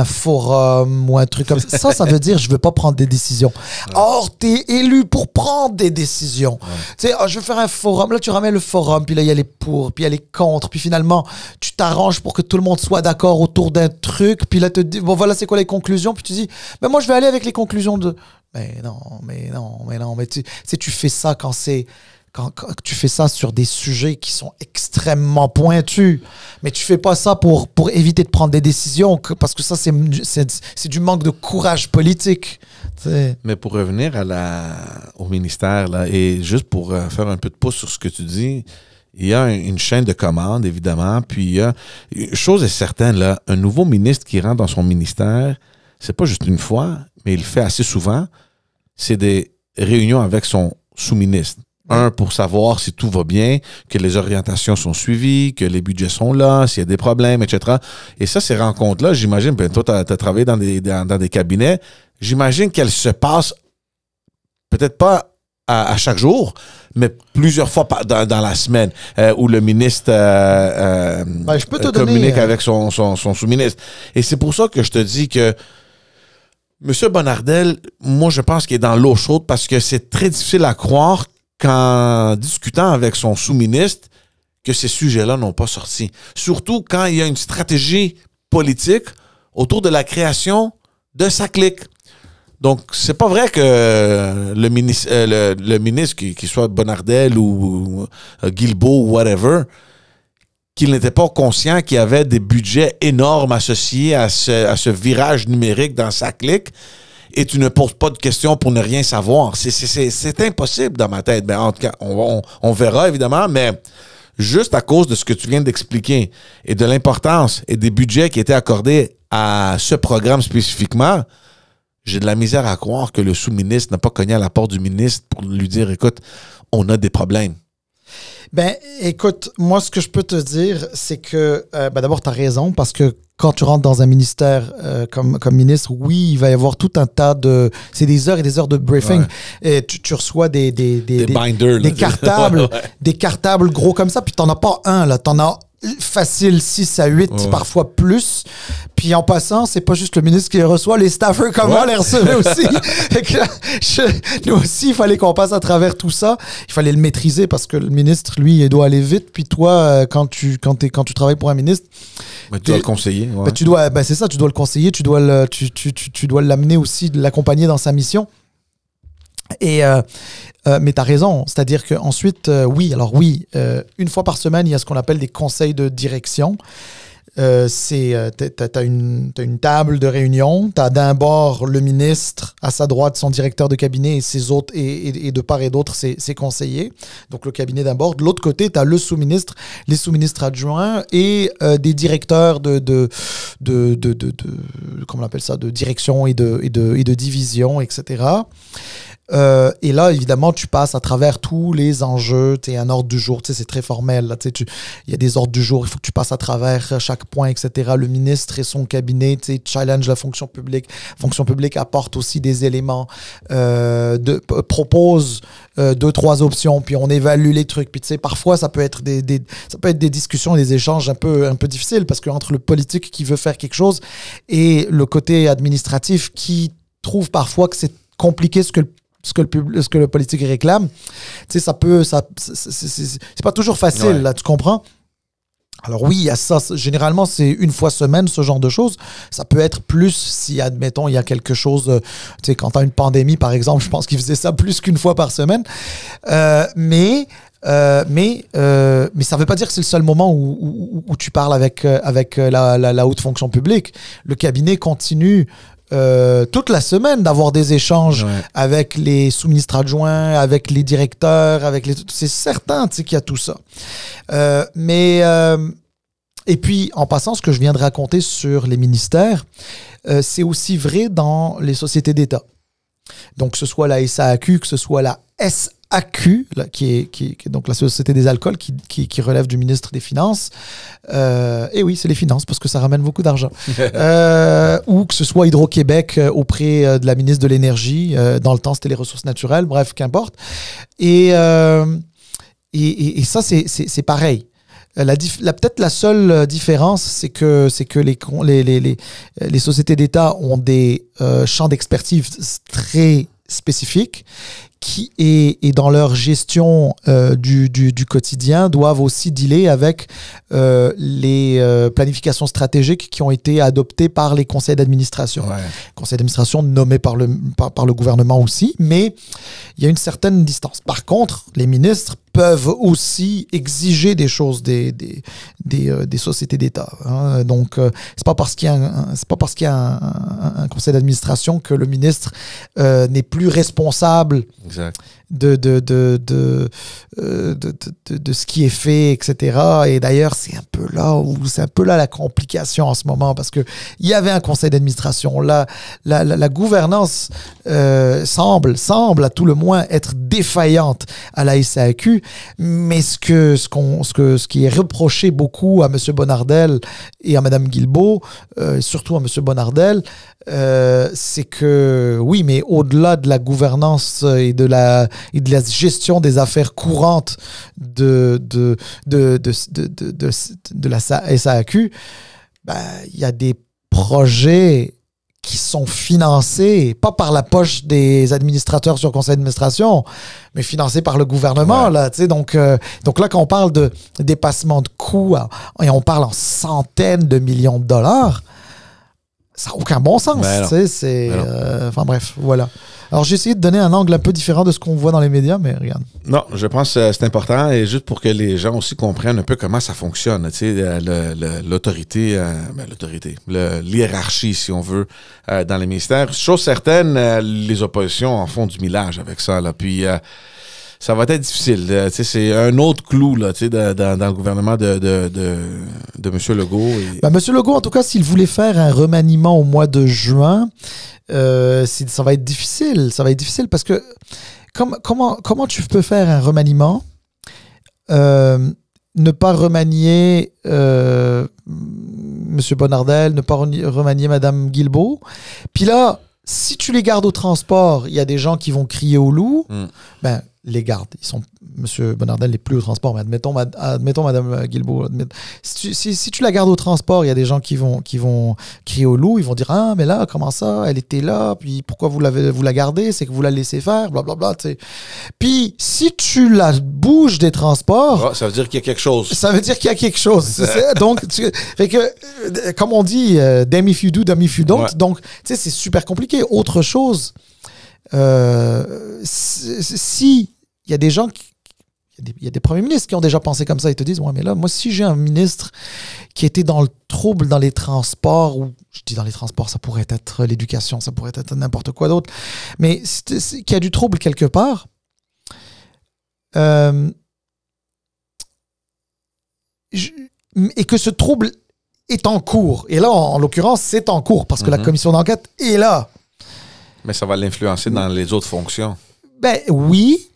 forum ou un truc comme ça. Ça veut dire, je veux pas prendre des décisions. Ouais. Or, t'es élu pour prendre des décisions. Ouais. Tu sais, je veux faire un forum. Là, tu ramènes le forum, puis là, il y a les pour, puis il y a les contre. Puis finalement, tu t'arranges pour que tout le monde soit d'accord autour d'un truc. Puis là, tu te dis, bon, voilà, c'est quoi les conclusions? Puis tu dis, ben moi, je vais aller avec les conclusions de... Mais tu fais ça quand c'est... Quand tu fais ça sur des sujets qui sont extrêmement pointus, mais tu fais pas ça pour éviter de prendre des décisions, parce que ça, c'est du manque de courage politique. T'sais. Mais pour revenir au ministère, là, et juste pour faire un peu de pouce sur ce que tu dis, il y a une chaîne de commandes, évidemment, puis il y a... Une chose est certaine, là, un nouveau ministre qui rentre dans son ministère, c'est pas juste une fois, mais il le fait assez souvent, c'est des réunions avec son sous-ministre. Un, pour savoir si tout va bien, que les orientations sont suivies, que les budgets sont là, s'il y a des problèmes, etc. Et ça, ces rencontres-là, j'imagine, ben, toi, tu as travaillé dans des cabinets, j'imagine qu'elles se passent peut-être pas à chaque jour, mais plusieurs fois dans la semaine, où le ministre je peux te communique avec son sous-ministre. Et c'est pour ça que je te dis que M. Bonnardel, moi, je pense qu'il est dans l'eau chaude parce que c'est très difficile à croire qu'en discutant avec son sous-ministre, que ces sujets-là n'ont pas sorti. Surtout quand il y a une stratégie politique autour de la création de sa clique. Donc, c'est pas vrai que le ministre, qu'il soit Bonnardel ou Guilbeault ou whatever, qu'il n'était pas conscient qu'il y avait des budgets énormes associés à ce virage numérique dans sa clique. Et tu ne poses pas de questions pour ne rien savoir. C'est impossible dans ma tête. Ben, en tout cas, on verra, évidemment, mais juste à cause de ce que tu viens d'expliquer et de l'importance et des budgets qui étaient accordés à ce programme spécifiquement, j'ai de la misère à croire que le sous-ministre n'a pas cogné à la porte du ministre pour lui dire, écoute, on a des problèmes. Ben, écoute, moi, ce que je peux te dire, c'est que, d'abord, tu as raison, parce que quand tu rentres dans un ministère comme ministre, oui, il va y avoir tout un tas de... C'est des heures et des heures de briefing. Ouais. Et tu reçois des binders, des cartables, ouais. Des cartables gros comme ça, puis tu n'en as pas un, là. Tu en as facile 6 à 8, Ouais. parfois plus. Puis en passant, c'est pas juste le ministre qui les reçoit, les staffers comme moi les recevaient aussi. Fait que là, nous aussi, il fallait qu'on passe à travers tout ça. Il fallait le maîtriser parce que le ministre, lui, il doit aller vite. Puis toi, quand tu travailles pour un ministre, Mais tu dois le conseiller. Ouais. c'est ça, tu dois le conseiller, tu dois l'amener aussi, l'accompagner dans sa mission. Mais tu as raison, c'est-à-dire qu'ensuite, une fois par semaine, il y a ce qu'on appelle des conseils de direction. T'as une table de réunion, t'as d'un bord le ministre, à sa droite son directeur de cabinet et ses autres et de part et d'autre ses conseillers, donc le cabinet d'un bord. De l'autre côté, t'as le sous-ministre, les sous-ministres adjoints et des directeurs de comment on appelle ça, de direction et de division, etc. Et là, évidemment, tu passes à travers tous les enjeux. Tu sais, un ordre du jour, tu sais, c'est très formel. Là, il y a des ordres du jour, il faut que tu passes à travers chaque point, etc. Le ministre et son cabinet, tu sais, challenge la fonction publique. Fonction publique apporte aussi des éléments, propose 2-3 options, puis on évalue les trucs. Puis tu sais, parfois, ça peut être des discussions et des échanges un peu difficiles parce qu'entre le politique qui veut faire quelque chose et le côté administratif qui trouve parfois que c'est compliqué ce que le politique réclame, tu sais, c'est pas toujours facile, ouais. là, tu comprends? Alors oui, il y a ça. Généralement, c'est une fois semaine, ce genre de choses. Ça peut être plus si, admettons, il y a quelque chose... tu sais, quand tu as une pandémie, par exemple, je pense qu'ils faisaient ça plus qu'une fois par semaine. Mais ça ne veut pas dire que c'est le seul moment où tu parles avec la haute fonction publique. Le cabinet continue toute la semaine d'avoir des échanges avec les sous-ministres adjoints, avec les directeurs, c'est certain, tu sais, qu'il y a tout ça. Et puis, en passant, ce que je viens de raconter sur les ministères, c'est aussi vrai dans les sociétés d'État. Donc, que ce soit la SAAQ, que ce soit la SAQ, là, qui est donc la Société des alcools, qui relève du ministre des Finances. Et oui, c'est les finances, parce que ça ramène beaucoup d'argent. Ou que ce soit Hydro-Québec auprès de la ministre de l'Énergie. Dans le temps, c'était les ressources naturelles. Bref, qu'importe. Et ça, c'est pareil. Peut-être la seule différence, c'est que les sociétés d'État ont des champs d'expertise très spécifiques et dans leur gestion du quotidien doivent aussi dealer avec les planifications stratégiques qui ont été adoptées par les conseils d'administration. Ouais. Conseils d'administration nommés par le gouvernement aussi, mais il y a une certaine distance. Par contre, les ministres peuvent aussi exiger des choses des sociétés d'État. Hein. Donc, c'est pas parce qu'il y a un conseil d'administration que le ministre n'est plus responsable de ce qui est fait, etc. Et d'ailleurs, c'est un peu là la complication en ce moment, parce que il y avait un conseil d'administration. La gouvernance semble à tout le moins être défaillante à la SAQ, mais ce qui est reproché beaucoup à M. Bonardel et à Mme Guilbeault, surtout à M. Bonardel, c'est que, oui, mais au-delà de la gouvernance et de la gestion des affaires courantes de la SAQ, il y a des projets qui sont financés, pas par la poche des administrateurs sur le conseil d'administration, mais financés par le gouvernement. Ouais. Là, donc là, quand on parle de dépassement de coûts, et on parle en centaines de millions de dollars, ça n'a aucun bon sens. Enfin bref, voilà. Alors, j'ai essayé de donner un angle un peu différent de ce qu'on voit dans les médias, mais regarde. Non, je pense que c'est important, et juste pour que les gens aussi comprennent un peu comment ça fonctionne, tu sais, l'autorité, l'hiérarchie, si on veut, dans les ministères. Chose certaine, les oppositions en font du millage avec ça, là. Puis, ça va être difficile. Tu sais, c'est un autre clou, là, tu sais, dans le gouvernement de M. Legault. M. Legault, en tout cas, s'il voulait faire un remaniement au mois de juin, ça va être difficile. Ça va être difficile parce que comment tu peux faire un remaniement, ne pas remanier M. Bonardel, ne pas remanier Mme Guilbeault. Puis là, si tu les gardes au transport, il y a des gens qui vont crier au loup. les gardes. Ils sont, M. Bonnardel n'est plus au transport, mais admettons Mme Guilbeault. Si tu la gardes au transport, il y a des gens qui vont crier au loup, ils vont dire « Ah, mais là, comment ça? Elle était là, puis pourquoi vous la gardez? C'est que vous la laissez faire, blablabla. » Puis, si tu la bouges des transports... ça veut dire qu'il y a quelque chose. Ça veut dire qu'il y a quelque chose. Donc, fait que, comme on dit, damn if you do, damn if you don't. Ouais. Donc, tu sais, c'est super compliqué. Autre chose, si il y a des gens il y a des premiers ministres qui ont déjà pensé comme ça, ils te disent, ouais, mais là, moi, si j'ai un ministre qui était dans le trouble dans les transports, ou je dis dans les transports, ça pourrait être l'éducation, ça pourrait être n'importe quoi d'autre, mais qui a du trouble quelque part, et que ce trouble est en cours. Et là, en l'occurrence, c'est en cours, parce que la commission d'enquête est là. Mais ça va l'influencer dans les autres fonctions. Ben oui.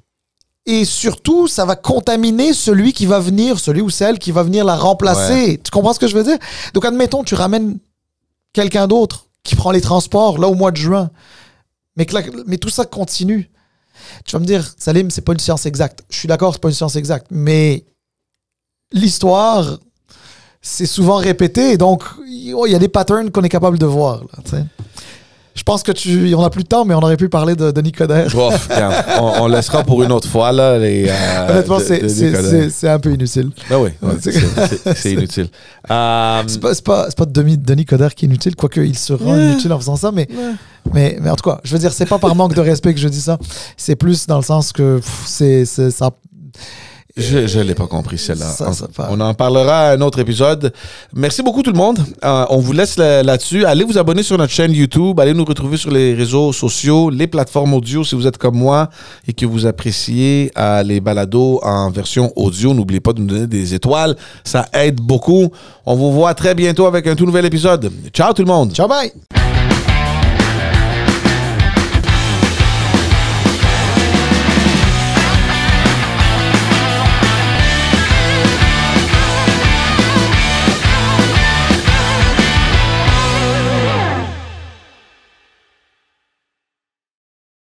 Et surtout, ça va contaminer celui ou celle qui va venir la remplacer. Ouais. Tu comprends ce que je veux dire? Donc, admettons, tu ramènes quelqu'un d'autre qui prend les transports, là, au mois de juin. Mais tout ça continue. Tu vas me dire, Salim, c'est pas une science exacte. Je suis d'accord, c'est pas une science exacte. Mais l'histoire, c'est souvent répété. Donc, il y a des patterns qu'on est capable de voir. Là, t'sais. Je pense que on n'a plus de temps, mais on aurait pu parler de Denis Coderre. Bon, on laissera pour une autre fois. Là, honnêtement, c'est un peu inutile. Ben oui, c'est inutile. C'est pas Denis Coderre qui est inutile, quoique il sera inutile en faisant ça, mais en tout cas, je veux dire, c'est pas par manque de respect que je dis ça. C'est plus dans le sens que ça... Je ne l'ai pas compris, celle-là. On en parlera à un autre épisode. Merci beaucoup, tout le monde. On vous laisse là-dessus. Allez vous abonner sur notre chaîne YouTube. Allez nous retrouver sur les réseaux sociaux, les plateformes audio si vous êtes comme moi et que vous appréciez les balados en version audio. N'oubliez pas de nous donner des étoiles. Ça aide beaucoup. On vous voit très bientôt avec un tout nouvel épisode. Ciao, tout le monde. Ciao, bye.